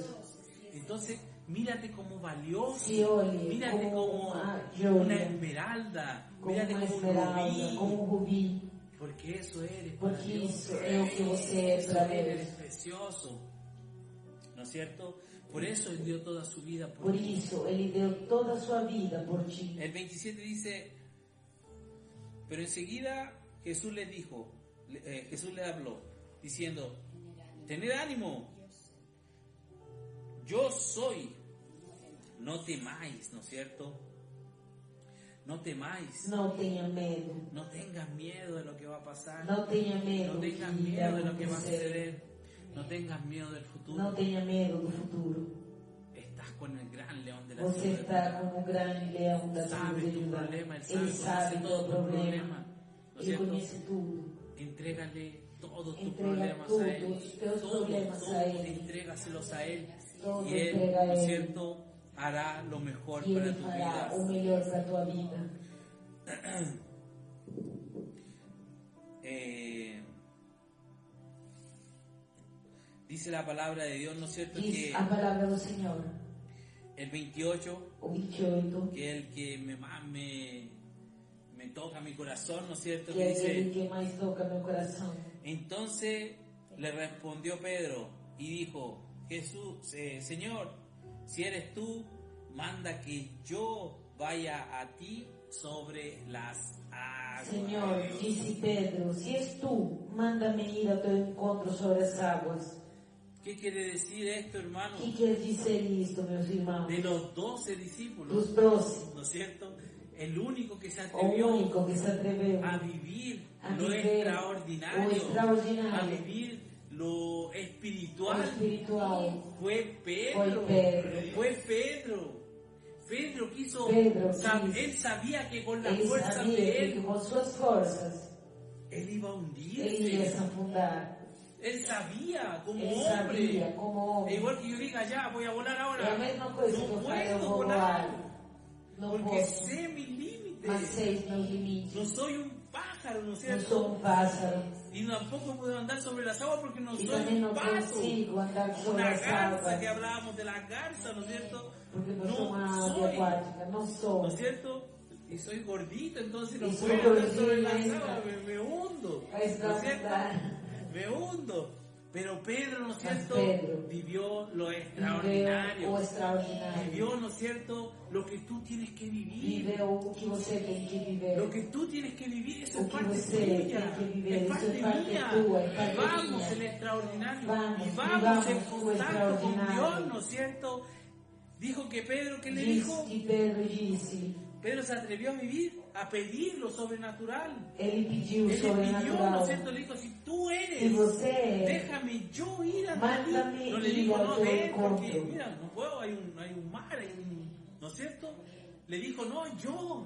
Entonces, mírate como valioso. Se olhe Mírate como como uma una joia, esmeralda. como Mírate uma como un esmeralda, rubí. como um rubi. Porque eso eres para Porque Dios. isso é o que você é Eso para eres Deus. precioso. ¿no es cierto? Por eso Él dio toda su vida por Por ti. isso, Ele deu toda a sua vida por ti. El 27 dice, pero enseguida Jesús le dijo, Jesús le habló, diciendo, tened ánimo, yo soy, no temáis, ¿no es cierto? No temáis, Não tenha medo. no tengas miedo de lo que va a pasar, Não tenha medo no do que tengas vai miedo de lo que va a acontecer. suceder, no tengas miedo del futuro. Não tenha medo do futuro. Estás con el gran león de la Você tribu de está Judá. como o grande leão da tribo Sabe de tu Judá. problema, Ele sabe conoce todo todo o tu problema. problema, ¿no es Ele cierto? conhece tudo. Entrégale todos tus Entrega problemas todos a Él, os teus todos, problemas a todos, Él. entrégaselos a Él, Todo y Él, entrega a ¿no es Él. cierto?, hará lo mejor E para Ele tu fará vida. o melhor para a tua vida. Dice la palabra de Dios, ¿no es cierto?, Diz que a palavra do Senhor. el 28, O 28, que es el que más me toca mi corazón, ¿no es cierto?, que que é aquele dice, que mais toca meu coração. entonces le respondió Pedro y dijo, Jesús, Señor, si eres tú, manda que yo vaya a ti sobre las aguas. Senhor, disse Pedro, se és tu, manda-me ir ao teu encontro sobre as águas. ¿Qué quiere decir esto, O hermano? que quer dizer isto, meus irmãos? De los 12 discípulos, Dos 12, ¿no es cierto?, el único que se o atrevió único que se atreveu a vivir a lo viver extraordinario, o extraordinario, a vivir lo o espiritual, espiritual, fue Pedro. Foi Pedro. Fue Pedro. Pedro quiso, Pedro él sabía que con la ele fuerza sabia de que él, com suas forças él iba a ele ia hundirse. se afundar. Él sabía como Ele hombre. sabia, como É homem. igual que yo diga, ya, voy a volar É ahora. a mesma coisa que No eu falo, eu puedo vou volar, voar. Não porque posso, sé mis límites. mas sei os meus limites. No soy un pájaro, ¿no es Não cierto? sou um pássaro. Y tampoco puedo andar sobre las aguas porque no E soy também un não pato. consigo andar sobre Una as garza, águas. que hablábamos de las garzas, ¿no es cierto? Porque não No sou uma ave soy, aquática. Não sou. ¿no es cierto? Y soy gordito, entonces no Y puedo soy andar sobre las gordito, aguas, me hundo, Vai ¿no es cierto? afundar. Me hundo. Pero Pedro, ¿no es Mas cierto? Pedro Vivió lo Viveu extraordinario. o extraordinário. Vivió, ¿no es cierto?, lo que tú tienes que vivir. Viveu o que você tem que viver. Lo que tú tienes que vivir, eso O es que parte você tuya, tem que viver, es isso parte é parte mía. tua, é Y parte vamos minha. el extraordinario, Vamos, y vivamos vamos en o contacto con extraordinario. Dios, ¿no es cierto? Dijo que Pedro, ¿qué le Diz dijo? que Pedro disse, Pedro se atrevió a vivir, a pedir lo sobrenatural. ele pediu o Él le pidió, ¿no sobrenatural. es cierto? Le dijo, si tú Se eres, você é, déjame yo ir a ti. Mándame No le ir dijo, al no, teu ven, porque encontro. mira, no puedo, hay un mar, ¿no es cierto? Le dijo, no,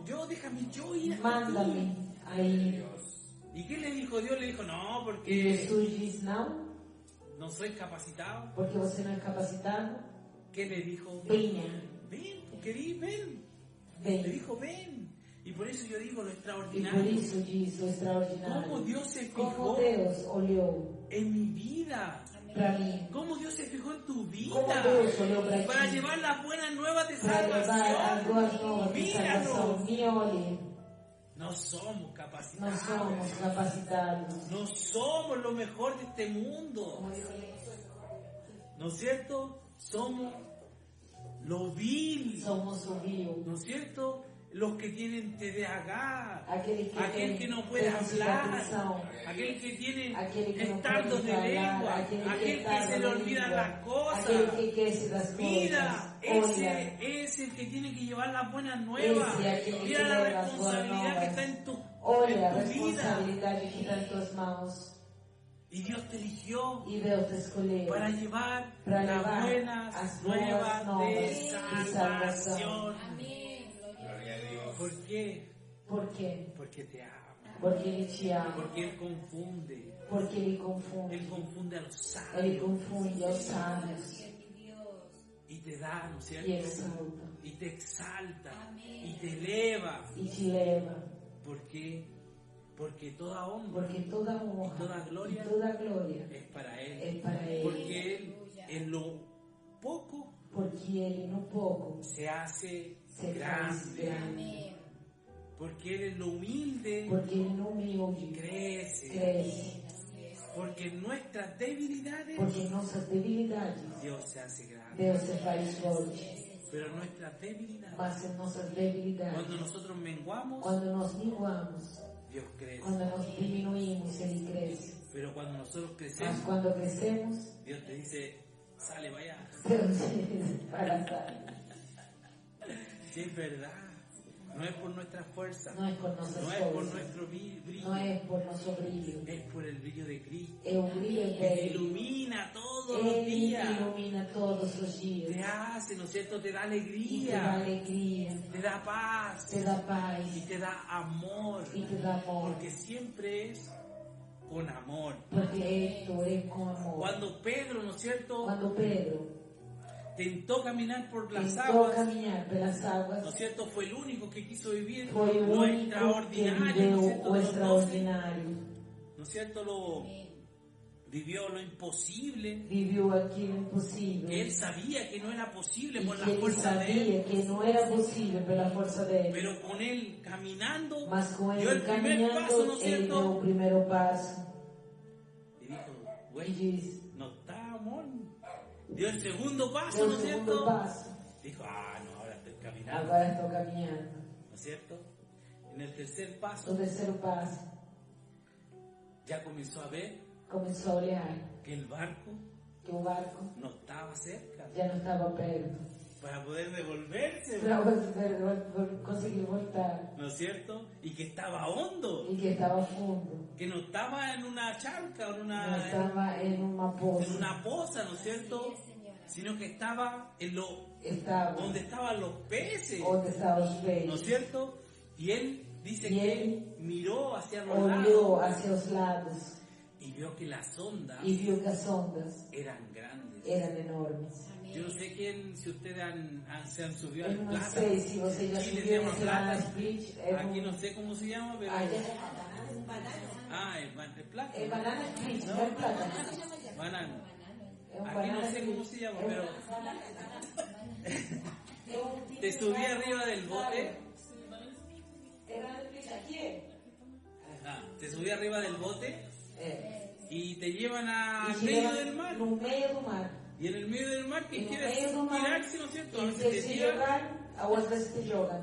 yo, déjame yo ir a mándame ti. aí. ¿Y qué le dijo Dios? Le dijo, no, E porque Jesus diz, não, no soy capacitado. porque você não é capacitado. ¿Qué le dijo? Venha, Ven, querido, ven. Le vem. dijo, ven. Y por eso yo digo lo E por extraordinario. isso diz o Cómo extraordinário. Dios se Como fijó Deus olhou en mi vida. para mim. Cómo Dios se fijó en tu vida. Como Deus olhou para Para ti. llevar las buenas nuevas de Para levar as salvación. boas novas de salvação. Míranos. Me olhe. No somos Não capacitados. somos capacitados. No somos lo mejor de este mundo. ¿No es cierto? Somos lo vil. Somos o vil. ¿No es cierto? Los que tienen TDAH. Aquele que Aquel tem que no puede déficit de hablar. atenção. Aquel que tiene Aquele que não estardos pode de falar. lengua. Aquele que Aquel que tarda se le na olvidan língua. las cosas. Aquele que esquece das Mira, coisas. ese Olha, es el que tiene que llevar las buenas nuevas. Ese es aquel que Mira la lleva las buenas responsabilidad que nuevas. está en tu, olha a en tu vida. responsabilidade que está em tuas mãos. Y Dios te eligió E Deus te escolheu para llevar para las levar buenas as nuevas boas de novas de salvación. salvação. Amén. Gloria a Dios. ¿Por qué? Por quê? Porque te ama. Porque Ele te ama. Porque Él confunde. Porque Ele confunde. Él confunde a los Ele sabios. confunde aos sábios. Mi Dios. Y te da, ¿no es E cierto? exalta. Y te exalta. Amén. Y te eleva. E te leva. ¿Por qué? Porque toda honra Porque toda honra Y toda gloria e toda glória es para Él. é para Ele. Porque Él en lo poco Porque Ele no pouco se hace se faz grande. grande. Amén. Porque Él en lo humilde Porque Ele no humilde crece. cresce. Así es. Porque en nuestras debilidades Porque em nossas debilidades, Dios se hace grande. Deus se faz forte. Pero en nuestras debilidades, Mas em nossas debilidades, cuando nosotros menguamos, quando nós minguamos, Dios crece. quando nós diminuímos, Ele cresce. Pero cuando nosotros Mas crecemos, quando crescemos, Dios te dice, sale, vaya. Deus diz para sair. Sí, es verdad. No es por nuestra fuerza, Não é por nossas no es por forças, nuestro brillo, não é por nosso brilho, es por el brillo de Cristo. é o brilho Que te dele. ilumina todos los Ele días. ilumina todos os dias. Te hace, ¿no es cierto? Te da E te dá alegría, alegria, te da paz te dá paz y te da amor. e te dá amor. Porque siempre es con amor. Porque tu é com amor. Cuando Pedro, ¿no es cierto?, Quando Pedro tentó caminar por las tentou aguas, caminhar pelas ¿no águas, es cierto?, fue el único que quiso vivir foi o lo único que extraordinario, ¿no es viveu cierto?, o de los 12, extraordinário. ¿no es cierto?, lo vivió lo imposible, Viveu aquilo que impossível. él sabía que no era posible E por la que ele fuerza de él, sabia que não era possível pela força dele. pero con él caminando, Mas com dio ele el primer paso, ¿no caminhando, es ele deu o cierto?, primeiro passo y dijo, e güey, diz: no está, amor. Dio el segundo paso, deu ¿no o es segundo cierto? passo. Dijo, no, ahora estoy caminando, Agora estou caminhando. ¿no es cierto? En el tercer O paso terceiro passo, ya comenzó a ver começou a olhar que el barco que o barco no estaba cerca já não estava perto para poder devolverse, para conseguir voltar ¿no es cierto? Y que estaba hondo, e que estava fundo, que no estaba en una charca o en não estava em uma en poça, una poza, ¿no es cierto? Sino que estaba en estava donde estaban los peces, onde estavam os ¿no es peixes, cierto? Y él dice Y que él miró hacia los olhou lados hacia os lados y vio que las ondas e viu que as ondas eran grandes. eram enormes. Yo no sé quién, si ustedes se han subido Eu al não plata. sei se vocês já Aquí le subiram llaman esse lá na plata. Split. Aquí no sé cómo se llama, pero... Ah, ya. el plata. É banana split, No. não é plátano. Banana. É um Aquí banana no sé split. cómo se llama, É um- pero é um- te subí arriba del bote. É banana split aqui? Te subí arriba del bote É. y te llevan al E medio chega del mar. no meio do mar. Y en el medio del mar, E ¿quién no quiere meio do mar, tirarse, no es cierto? A e veces você te se tiran jogar, a outras vezes te jogam.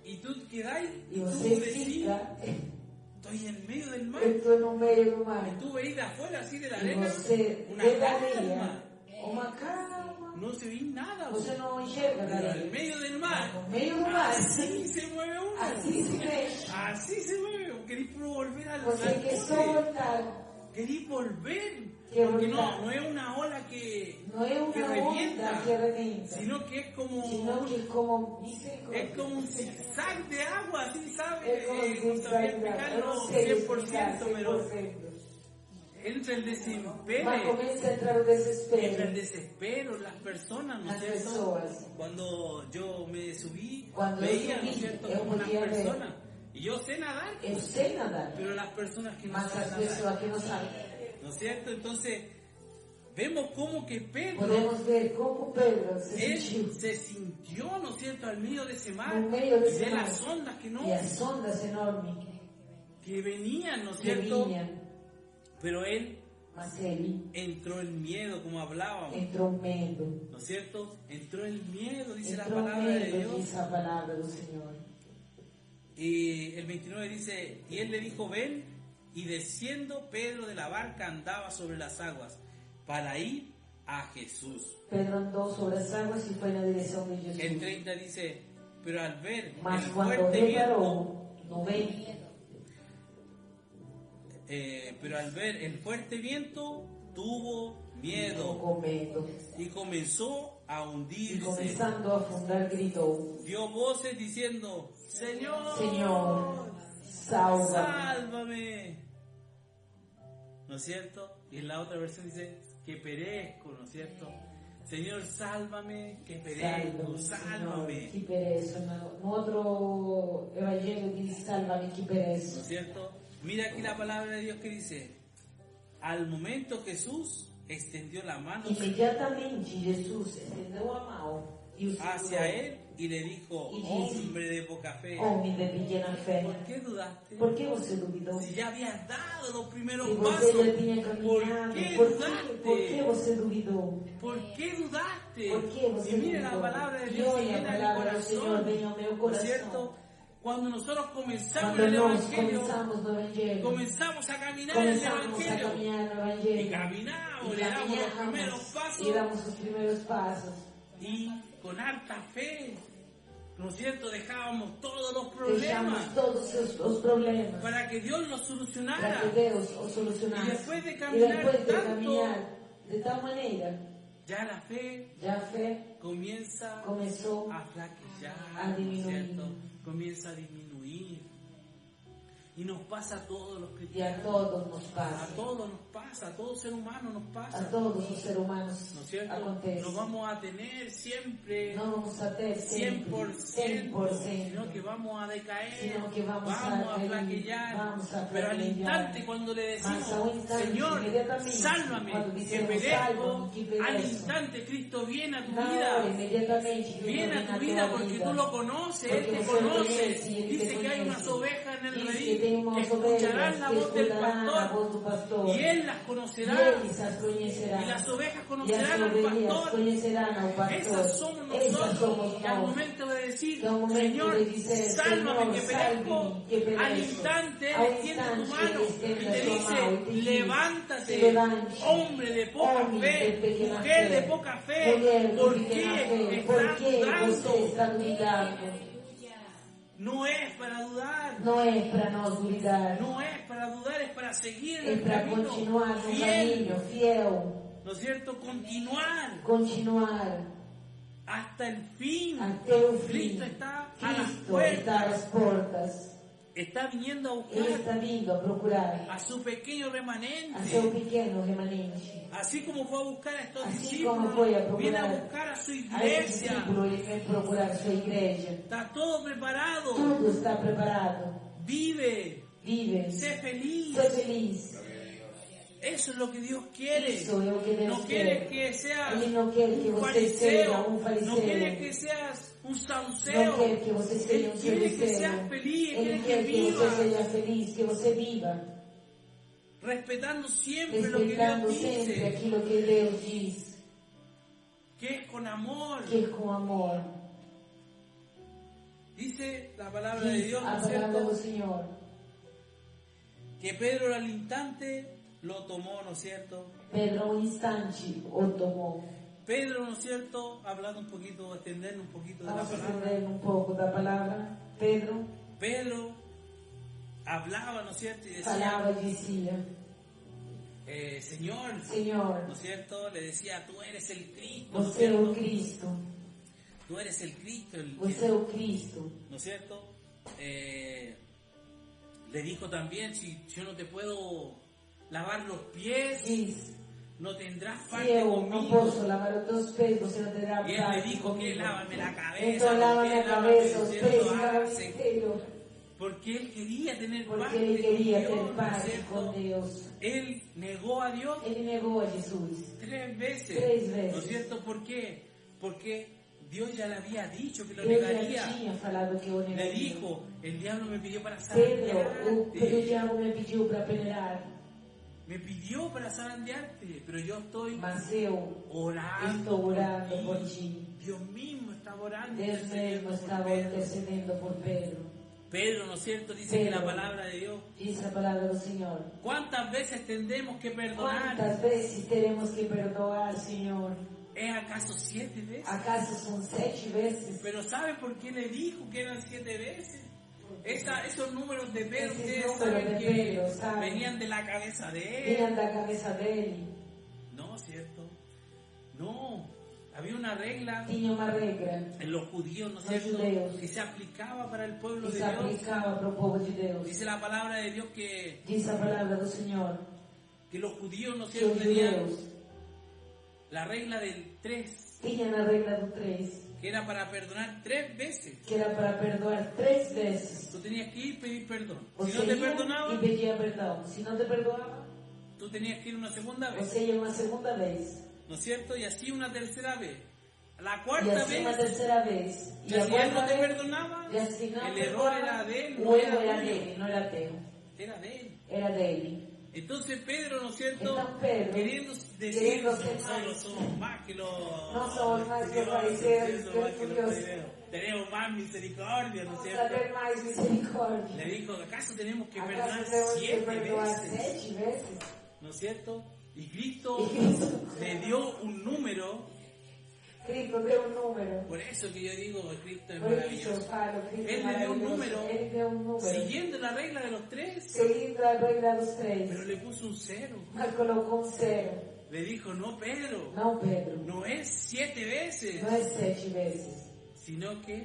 y tú quedáis E y tú você decís, fica, estoy en medio del mar. eu estou no meio do mar. Y tú veis de afuera, así de la E arena, você una vê da calma. areia uma calma. No se ve nada. Você não enxerga da Pero al areia. medio del mar, No meio do mar, así se mueve uno. assim se mexe. Así se mueve. Querís volver al Você quer só bote. voltar. Querís volver. Quiero Porque voltar. no es una ola que Não é uma revienta, onda que arrebenta, sino que es como sino que como un misericórdia. zigzag de agua, así, ¿sabes? É como No sabía eu explicarlo não sei 100%, explicar pero 100%. entra el Mas desespero. começa a entrar o Entra el desespero desespero en las personas, ¿no es nas cierto? pessoas. Cuando yo me subí, Cuando veía, yo ¿no es subí, cierto?, yo como unas podía ver. personas. Y yo sé nadar, Eu sei nadar, pero las personas que no mas as saben nadar, pessoas que não sabem. ¿no es cierto? Entonces, vemos como que Pedro, Podemos ver como Pedro se él sentiu se sintió, ¿no es cierto?, al medio de ese mar, no meio y desse de mar. las ondas que no, E as ondas enormes que venían, ¿no es que cierto? vinham, Pero él mas ele entró el miedo, como hablábamos, entrou medo. ¿no es cierto? Entró el miedo, dice la Entrou palabra de medo, Dios. diz a palavra do Senhor. Y el 29 dice, y él le dijo, ven, y desciendo Pedro de la barca andaba sobre las aguas para ir a Jesús. Pedro andou sobre as águas e foi na direção de Jesus. El 30 dice, pero al ver Mas el quando fuerte viento, reparou no vento, pero al ver el fuerte viento, tuvo ficou miedo com medo. y comenzó a E hundirse. começando a afundar, gritou: Dio voces diciendo, Señor, Senhor, salva-me. sálvame. ¿No es cierto? Y en la otra versión dice, que perezco, ¿no es cierto? Señor, sálvame, que perezco, sálvame. que pereço. No outro evangelho diz: sálvame, que ¿No pereço. es cierto? Mira aquí la palabra de Dios que dice, al momento Jesús extendió la mano Imediatamente Jesus estendeu a mão hacia él y le dijo, Y disse, hombre de poca fe, homem de pequena fé, ¿por qué dudaste? por que você duvidou? Si ya habías dado los primeros E pasos, você já tinha ¿por caminhado, qué por que dudaste? você duvidou? ¿Por qué dudaste? Por que você Y mire la duvidou? palabra de E Dios que olha, a viene a mi palavra do Senhor corazón, vem ao meu ¿no es coração. cierto? Cuando nosotros comenzamos Quando el nós Evangelio, começamos no Evangelho, comenzamos a caminar en el começamos a Evangelio. caminhar no Y Evangelho, caminamos, e le damos los primeros caminhamos, pasos e damos os primeiros passos, y con harta fe, ¿no es cierto? Dejábamos todos los deixamos problemas todos os problemas para que Dios los para solucionara. que Deus os solucionasse. Y después de E caminar depois de tanto, caminhar de tal maneira, Ya la fe já a fé comienza começou a flaquear, a ¿no es disminuir. cierto? Comienza a disminuir. Y nos pasa a todos los e a cristianos. todos nos A passa. todos nos pasa, a todo ser humano nos A pasa. todos os seres humanos ¿No es cierto? acontece. No vamos a tener siempre Não vamos a ter sempre 100%, sino que vamos a decaer, sino que vamos a flaquear. vamos a Pero al flaquear. instante cuando le Mas decimos, ao instante, Señor, inmediatamente, sálvame, cuando que dicemos, perezco, "Sálvame, que perezo", al instante Cristo viene a tu na hora, vida. imediatamente, que Viene a vem tu na vida tua porque vida. tú lo conoces, Porque Él te você conoce. conhece, Ele te Dice que hay conhece. unas ovejas en el Diz que redil tem que umas escucharán ovelhas la que voz del escutarán a pastor voz do pastor. y Él las E conocerá. eles as conhecerán. Y las ovejas E as conocerán al ovelhas pastor. conhecerán ao pastor. Esas somos Essas nosotros. somos Y al nós. momento de decir, Que al momento Señor, de dizer, sálvame Señor, que perezco, sálvame, que perezco. al instante Ao Él extiende tu instante, mano Ele extiende y a te sua dice, mão e te diz, levántate, levante, hombre de poca homem de fe, pequena mujer fé, de poca fe, mulher de ¿por pequena qué fé, por estás que você dudando? está duvidando? No es para dudar. Não é para nós duvidar, No es para dudar, es para seguir en é el para camino continuar no fiel, caminho fiel, ¿no es cierto? Continuar continuar hasta el fin. até o fim. Cristo está a las Cristo está às puertas, portas, está viniendo a Ele buscar está vindo a procurar a su pequeño a remanente. seu pequeno remanente. Así como fue a buscar a estos Así como discípulos, fue a procurar viene a buscar a su A esse iglesia. discípulo, ele vem procurar sua igreja. Está todo preparado. Tudo está preparado. Vive, Vive, sé feliz. sé feliz. Eso es lo que Dios quiere. Isso é o que Deus No quiere quer. que seas Ele não quer que un você seja fariseo. um fariseu. No quiere que seas un Não saduceo. quer que você seja Él um quiere que saduceu. seas feliz, Ele quiere que quer que você vivas seja feliz, que você viva, respetando siempre lo que respeitando Dios sempre dice, aquilo que Deus diz, que es con amor. que é com amor. Dice la palabra de Diz Dios, ¿no a es palavra do cierto? Senhor. Que Pedro al instante lo tomó, ¿no es cierto? Pedro, um instante, o tomou. Pedro, ¿no es cierto? Hablando un poquito, extendiendo un poquito de la Vamos a palabra. entender um pouco da palavra. Pedro Pedro hablaba, ¿no es cierto? Y decía, falava e dizia: Señor, Senhor, ¿no es cierto? Le decía, tú eres el Cristo, ¿no es você é o cierto? Cristo, Tú eres el Cristo, você é o Cristo. ¿no es cierto? Le dijo también, si yo no te puedo lavar los pies, Diz: no tendrás se parte eu não conmigo. posso lavar os teus pés, você não terá Y él le parte dijo que comigo. lávame la cabeza, Então los lava pies, minha lávame, cabeça, os ¿cierto? pés, lava Hace- inteiro. Porque él quería tener Porque parte ele con queria Dios, ter ¿no es parte cierto? com Deus. Él negó a Dios Ele negou a Jesus 3 veces. 3 veces. ¿No es cierto? ¿Por qué? Porque Dios ya le había dicho que lo Deus já negaría. tinha falado que eu Le negaria. dijo, el diablo me pidió para Pedro, o zarandearte. diabo me pediu para peneirar, Me pidió para zarandearte, pero yo estoy mas eu orando. estou orando por por ti. ti. Dios mismo estaba orando. Deus intercediendo mesmo por estava Pedro. intercedendo por Pedro. Pedro, ¿no es cierto? Dice que Pedro. la palabra de Dios. Diz a palavra do Senhor. ¿Cuántas veces tendremos que perdonar? Quantas vezes teremos que perdoar, Senhor? ¿Es acaso 7 veces? ¿Acaso são 7 vezes? Pero ¿sabe por qué le dijo que eran 7 veces? Esos números de Pedro, Esos ustedes números saben de que Pedro, ¿saben? venían de la cabeza de Vinha él. da cabeça dele. No, ¿cierto? No. Había una regla Tinha uma regra en los judíos, ¿no es Los cierto? judeos. Que se aplicaba para el pueblo que de se Dios. aplicava para o povo de Deus. Dice la palabra de Dios que Diz a palavra do Senhor los judíos, ¿no es que cierto? os Tenían judeus la regla del 3, tinham a regra do 3, que era para perdonar 3 veces. que era para perdoar 3 vezes. Tú tenías que ir y pedir perdón. Si Você no te ia perdonaba, e pedia perdão. Se não te perdoava, tú tenías que ir una segunda vez. você ia uma segunda vez. ¿No es cierto? Y así una tercera vez. la Y cuarta así una vez, tercera vez. Y si la él no cuarta te vez, perdonaba, y así no el te error perdonaba, era de él, o no era era de tuyo. él, no era teu, Era de él. era dele. Entonces Pedro, ¿no es cierto? Entonces Pedro, queriendo decir queriendo que ser nosotros más. somos más que los... No somos más que los fariseos, somos más que los estudiosos. fariseos. Tenemos más misericordia, ¿no es Vamos a cierto? ver más misericordia. Le dijo, ¿acaso tenemos que ¿Acaso perdonar tenemos que 7 perdonar veces? 7 veces? ¿No es cierto? Y Cristo Y Cristo le dio un número. Cristo deu un número. Por eso que yo digo que Cristo es Por eso maravilloso. falo, Cristo Él es le dio un maravilloso. número, Él deu un número. siguiendo la regla de los 3, Seguindo a regra dos pero 3. le puso un 0. Mas colocou un 0. Le dijo, no, Pedro, Não, Pedro. no es 7 veces, Não é 7 vezes. sino que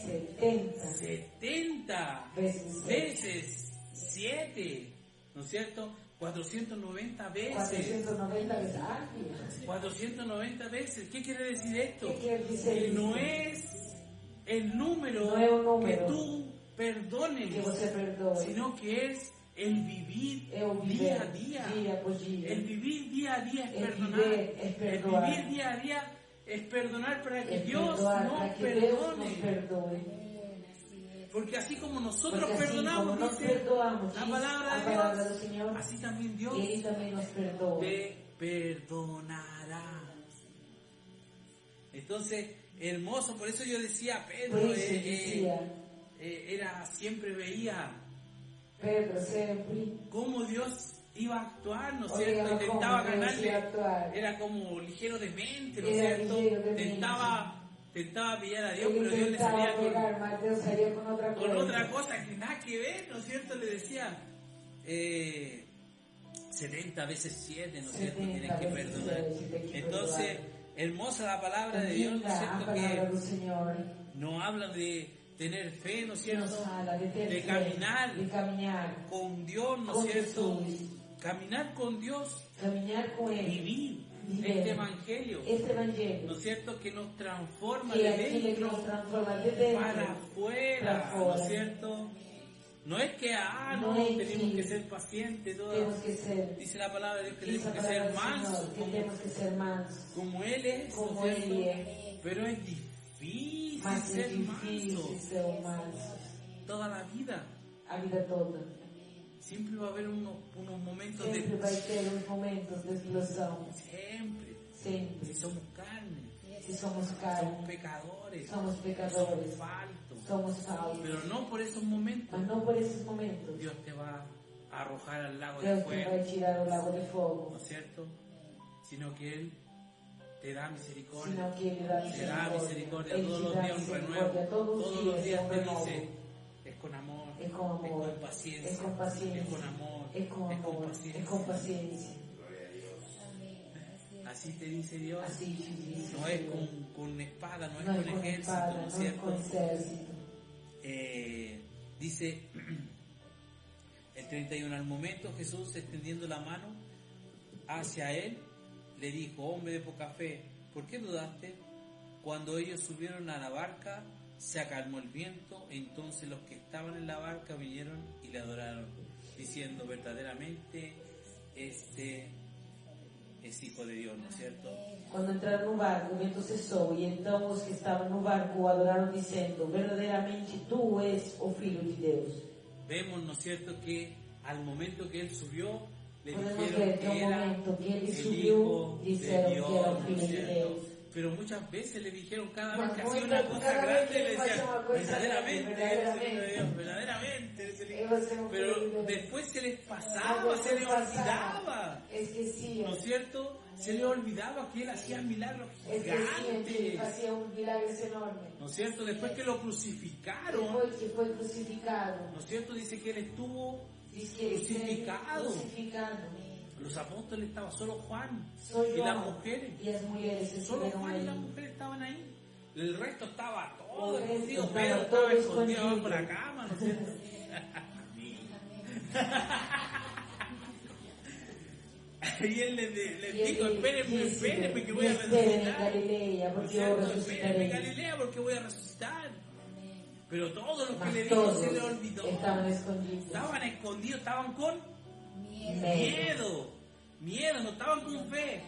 70 70 vezes 7. veces 7, ¿no es cierto? 490 veces. 490 vezes. Ah, filha. 490 veces. ¿Qué quiere decir esto? ¿Qué quiere decir Que esto? no es el número, No es un número que tú perdones, Que você perdoe. sino que es el vivir É o día a viver día. dia após dia. El vivir día a día es El perdonar. viver es perdoar. El vivir día a día es perdonar para que É Dios perdoar nos para que Deus nos perdone. perdoe. Porque así como nosotros Porque assim perdonamos, como nós dice perdoamos, la diz palabra a de palavra do Dios, Senhor, así también Dios Ele também nos perdoa. te perdonará. Entonces, hermoso, por eso yo decía, Pedro Por isso dizia, era, siempre veía Pedro sempre cómo Dios iba a actuar, ¿no es olhava cierto? como Intentaba Deus ia ganarle, actuar. era como ligero de mente, ¿no es Era cierto? ligero de mente. Tentaba pillar a Dios, Ele pero Dios le tentava salía pegar, mas Deus saía com outra con coisa. otra cosa que nada que ver, ¿no es cierto? Le decía, 70 veces 7, ¿no es cierto? 70 Tienes que veces perdonar. 7, tienes que Entonces, perdonar. hermosa la palabra de Dios, ¿no es Linda a cierto? palavra do Que Senhor. nos habla de tener fe, ¿no es Nos cierto? fala de ter De fé, caminar de caminhar con Dios, ¿no es con cierto? Jesús. Caminar con Dios, Caminhar com Ele. vivir Viver este evangelio, este evangelho. ¿no es cierto? Que nos transforma Que de é aquilo que dentro nos transforma de dentro para afuera, para ¿no fora. es cierto? No es que, No no, es tenemos que que ser pacientes, todo. Temos que ser, Dice la palabra de Dios que dice tenemos a que ser palavra do mansos, Senhor, que temos que ser mansos, como Él es, ¿no como es cierto? Ele é. Pero es difícil Mas é ser difícil manso ser um manso toda la vida. a vida toda. Siempre va a haber unos momentos Sempre de... vai ter uns momentos de explosão. Siempre. Sempre. Si somos carne, Se somos somos carne, pecadores, somos somos pecadores, faltos. somos falsos. Pero no por esos momentos Mas não por esses momentos. Dios te va a arrojar al lago de Deus te fuego, vai tirar o lago de fogo. ¿no es cierto? Sino que Él te da misericordia. Sino que Ele dá Te da misericordia Ele todos te los dá días un renuevo. misericórdia todos Todos os los dias. días É te um renovo. dice, es con amor, É com amor. es con paciencia, É com paciência. es con amor, É com es con amor. É paciencia. com paciência. Así te dice Dios. Assim te diz. No es con espada, no es Não é con com ejército, espada, ¿no es não é com cierto? exército. Dice el 31, al momento Jesús extendiendo la mano hacia él, le dijo, hombre de poca fe, ¿por qué dudaste? Cuando ellos subieron a la barca, se acalmó el viento, entonces los que estaban en la barca vinieron y le adoraron, diciendo, verdaderamente, este es Hijo de Dios, ¿no es cierto? Quando entraram no barco, o vento cessou, e então os que estavam no barco o adoraram, dizendo, verdadeiramente tu és o Filho de Deus. Vemos, ¿no es cierto?, que al momento que él subió, le Podemos dijeron ver que que ao era momento que ele el subiu, Hijo de disseram Dios, que era o ¿no Filho es de cierto? Deus. Pero muchas veces le dijeron, cada vez Mas que hacía muitas- una cosa cada vez grande, que le él hacía decían, una cosa verdaderamente grande, eres el Hijo de Dios, verdaderamente eres el Hijo. Él hacía un Pero Hijo de Dios. después se les pasaba, se les olvidaba, Esquecia. ¿no es cierto? Se les olvidaba que él hacía milagros Esquecia que ele gigantes, fazia milagres enormes. ¿no es cierto? Después que lo crucificaron, Depois que foi crucificado, ¿no es cierto? Dice que él estuvo diz que ele esteve Crucificado. crucificado. Los apóstoles estaban solo Juan Só y las João mujeres. e as mulheres Solo estiveram Juan y las aí. mujeres estaban ahí. El resto estaba todo El resto escondido. estaba Pedro todo estaba escondido escondido. bajo la cama, ¿no es cierto? Y él les dijo, espérenme que voy a esperen en resucitar. Galileia, ¿No es porque eu cierto? Espérenme en resucitarei. Galilea porque voy a resucitar. Pero todos los que Mas le dijo todos se le olvidó. estavam escondidos. Estaban escondidos, estaban con Medo. miedo, no estaban con fe.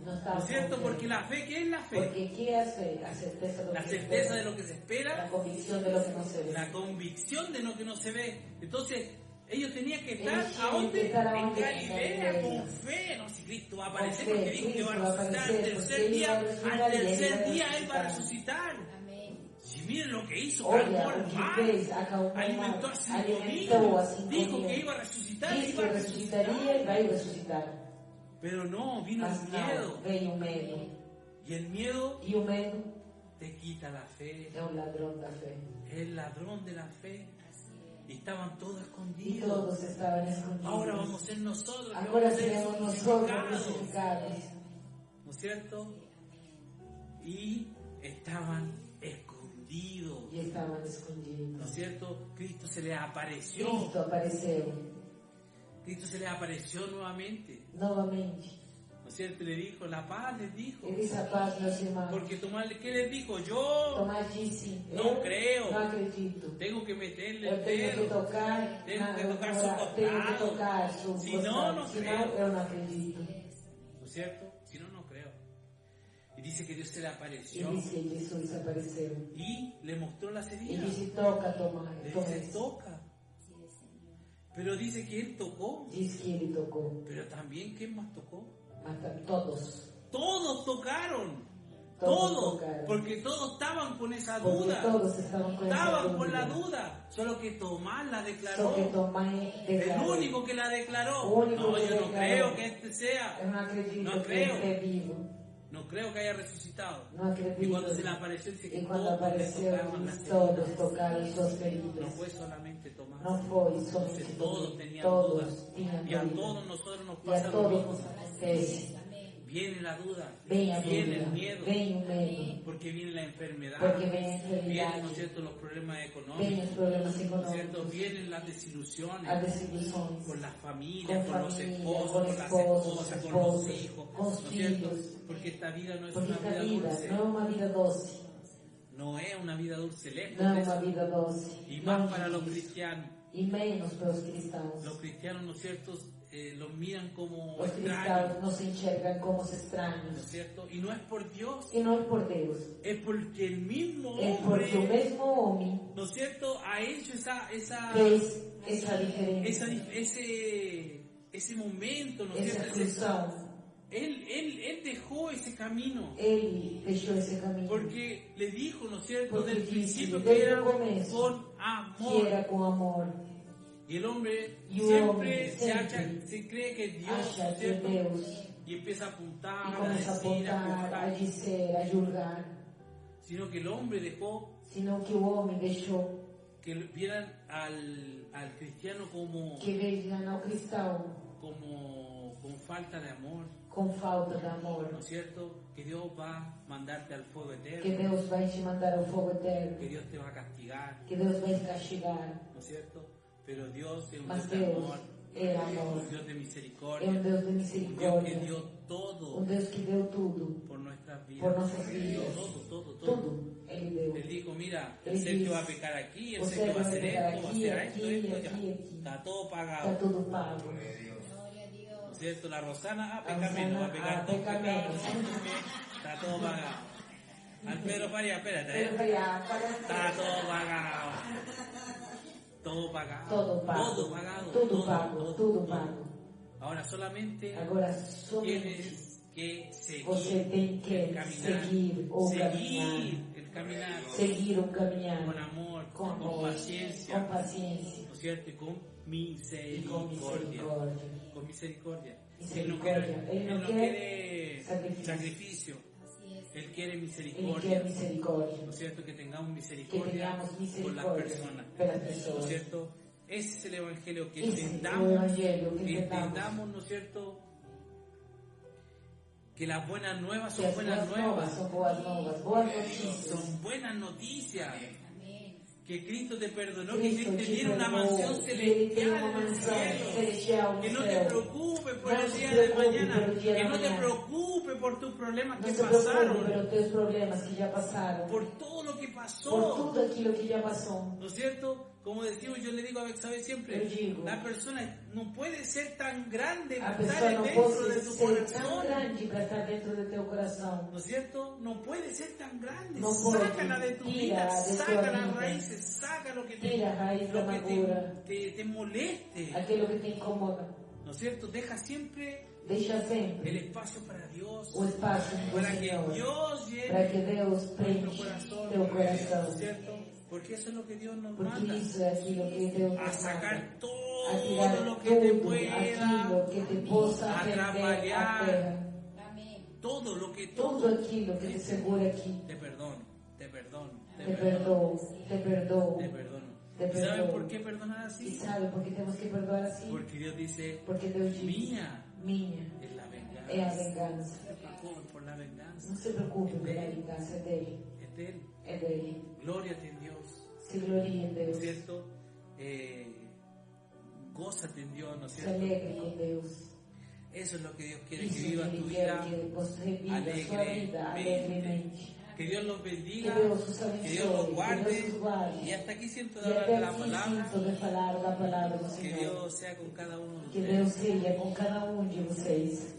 No está ¿No es cierto? con fe. Porque la fe, ¿qué es la fe? Porque ¿qué es fe? La certeza de lo La que se certeza espera, de lo que se espera, la convicción de lo que no se ve. la convicción de lo que no se ve. Entonces, ellos tenían que estar Ellos ¿a tienen dónde? que estar ¿a En dónde? Galilea, En con Galilea. fe. No, si Cristo va a Con aparecer, fe, porque dijo que Cristo va a va a resucitar aparecer, al porque tercer Él día. va a resucitar Al y Él tercer va a día Él va a resucitar. resucitar. Amém. Si miren lo que hizo, Olha, calmó o el que mar, fez, acalmou o mar, alimentó a 5.000, alimentou a 5.000. dijo que iba a resucitar, Diz que iba a resucitar. ressuscitaria e vai ressuscitar. Pero no, vino Mas el não, miedo. veio o medo. Y el miedo E o medo te quita la fe. é o ladrão da fé. El ladrón de la fe. Y estaban todos E escondidos. todos estavam escondidos. Ahora vamos a ser nosotros. que Agora vamos a ser seremos nosotros crucificados. crucificados. ¿No es cierto? Y estaban escondidos. E estavam ¿No es escondidos. cierto? Cristo se les apareció. Cristo apareceu Cristo se les apareció nuevamente. novamente. ¿No es cierto? Le dijo, la paz les dijo. Ele disse a paz, meus irmãos. Porque Tomás, ¿qué les dijo? Yo Tomás disse, Não eu creio. não acredito. tengo que meterle Eu el tenho que dedo. tocar, Tenho que tocar tenho su que costado. tocar su Si no, costado. no Senão creo. eu não acredito. ¿No es cierto? Si no, no creo. Y dice que Dios se le E apareció disse que Jesus apareceu. y le mostró las E heridas. disse, toca, Tomás. Le dice, Tomás. toca. Pero dice que él tocó. Diz que ele tocou. Pero también, ¿quién más tocó? Mas todos. Todos tocaron. Todos Todos. tocaron. Porque todos estaban con esa Porque duda. todos estavam com essa Estaban con la dúvida. duda. Solo que Tomás la Só declaró. que Tomás El declarou. único que la declaró. O único No, que yo no declaró. creo que este sea. Eu não acredito No que creo. ele é vivo. No creo que haya resucitado. Não acredito. Y cuando se le apareció, dice que E quando todos le apareceu, tocaron las todos heridas. tocaram suas No feridas. fue solamente Tomás. Não foi somente Entonces, todos tenían todos dudas. tinham Y a dúvida. todos nosotros nos E pasa a lo todos mismo. nos acontece. Viene la duda, Vem a viene dúvida, el miedo, vem o medo, porque viene la enfermedad, porque vem a vienen, ¿no es enfermidade, cierto?, los problemas vem económicos, os problemas ¿no es cierto?, econômicos, vienen las as desilusiones desilusões, con las familias, con con los familia, esposos, con con las esposos, esposas, con los esposos, hijos, con ¿no es cierto?, filhos. porque esta vida no es porque una esta vida vida dulce, não é uma vida doce, no es una vida dulce, lejos não de é uma eso, vida doce, y não más para los disso. cristianos. E menos para os cristãos. Los cristianos, ¿no es cierto?, los miran como Os extraños, cristãos não se enxergam como os ¿no es estranhos. cierto?, y no es por Dios, E não é por Deus, es porque el mismo é porque o hombre, mesmo homem ¿no es cierto?, ha hecho esa fez essa diferença, ese momento, ¿no es essa cierto? função. Él dejó ese camino, Ele deixou esse caminho. porque le dijo, ¿no es cierto?, Porque del dice, principio desde que era el comienzo, con que amor. era com amor. Y el hombre Y un siempre hombre siempre se cree que es Dios, ¿no Acha es que é cierto? Deus. Y empieza a apuntar, E a começa a decir, a apontar, a juzgar, dizer, a julgar. sino que el hombre dejó Senão que o homem deixou que vieran al cristiano como que vejam ao cristão con falta de amor, com falta de amor. ¿no es cierto? Que Dios va a mandarte al fuego Que eterno, Deus vai te mandar ao fogo eterno. que Dios te va a castigar, Que Deus vai te castigar. ¿no es cierto? Pero Dios es un Mas Dios de Deus amor, é amor. un Dios de É misericordia, um Deus de un Dios que misericórdia. dio todo Um Deus que deu tudo por nuestras vidas, por nossas vidas. todo. Tudo Ele deu. Él dijo, mira, Él el Sergio dice, va a pecar aquí, el o Sergio va a hacer Sergio va a esto, va a pecar hacer aquí, esto, aquí, ya. aquí. Está todo Está pagado, tudo pago. Glória a Deus. ¿no es cierto? La Rosana A peca menos, va a Rosana, pecar dos peca pecados, menos. está todo pagado. Al Pedro Faría, espérate, Ele vai para está todo pagado. Todo pagado. todo pago. Todo pagado. Tudo pago. Tudo pago. Ahora solamente Agora somente tienes que seguir você tem que el caminar. seguir o caminhar. Seguir el caminar. Seguir o caminhar. Con amor, Com con amor, paciencia. com paciência ¿No es cierto? Y con e com misericordia. misericórdia. Con misericordia. Misericordia. Él no quiere sacrificio. sacrificio. Así es. Él quiere Ele misericordia. quer misericórdia. ¿No es cierto? Que tengamos Que misericordia tenhamos por las misericórdia personas. pelas ¿No es pessoas. cierto? Ese es el evangelio, que Ese es el entendamos, evangelio, que que entendamos. entendamos, ¿no es cierto? Que las buenas nuevas Que son as buenas boas novas nuevas, são boas novas. Boas notícias. son buenas noticias. Amém. Que Cristo te perdonó, que Cristo Él te te tiene una perdonou, mansión que Ele tem celestial uma en el mansão cielo. celestial Que no no te céu. preocupes por No el se día de preocupe mañana. por el día de Que no te mañana. preocupes por tus problemas Não que se preocupe pasaron. pelos teus problemas que já passaram. Por todo lo que Por pasó. tudo aquilo que já passou. ¿No es cierto? Como decimos, yo le digo a Bexabe siempre, Eu digo. la persona no puede ser tan grande A para pessoa estar não dentro pode de tu ser tão corazón. grande para estar dentro do teu coração. ¿No es cierto? No puede ser tan grande. No puede. Sácala de tu Tira vida, de tu saca las vida. raíces, saca lo que Tira a raíz da lo que amargura. te moleste. Aquilo que te incomoda. ¿No es cierto? Deja siempre Deixa el sempre espacio para Dios, o espaço do para que Senhor. Dios llene Para que Deus nuestro preencha corazón, teu ¿no coração. es cierto? Porque eso es lo que Dios nos Porque manda, isso é aquilo que Deus a nos sacar manda. A todo tirar lo que te tudo pueda aquilo que te possa prender a atrapalhar, terra. Amén. todo lo que Tudo aquilo que te segura aqui. te perdono, te perdono, Te perdoo, te perdoo. te perdono. Te ¿Y saben perdono. por qué perdonar E así? sabe por que temos que perdoar assim? Porque Dios dice, Porque Deus diz: mía minha es la venganza. é a vingança. No te preocupes por la venganza, Não se preocupe pela vingança, é dele. es de Él. É dele. Glóriate en Dios, Se glorie em ¿no es Deus. cierto? Gózate en Dios, ¿no es Se cierto? alegre com Deus. Eso es lo que Dios quiere, Isso que que vivas Ele tu quer vida que você viva a sua vida alegremente. Que Dios los Que bendiga, Deus os que Dios los abençoe, que guarde. Deus os guarde. Y hasta aquí siento de E hablar até de la aqui palabra. sinto de falar da palavra do Que Senhor. Dios sea con cada uno de Que ustedes. Deus seja com cada um de vocês.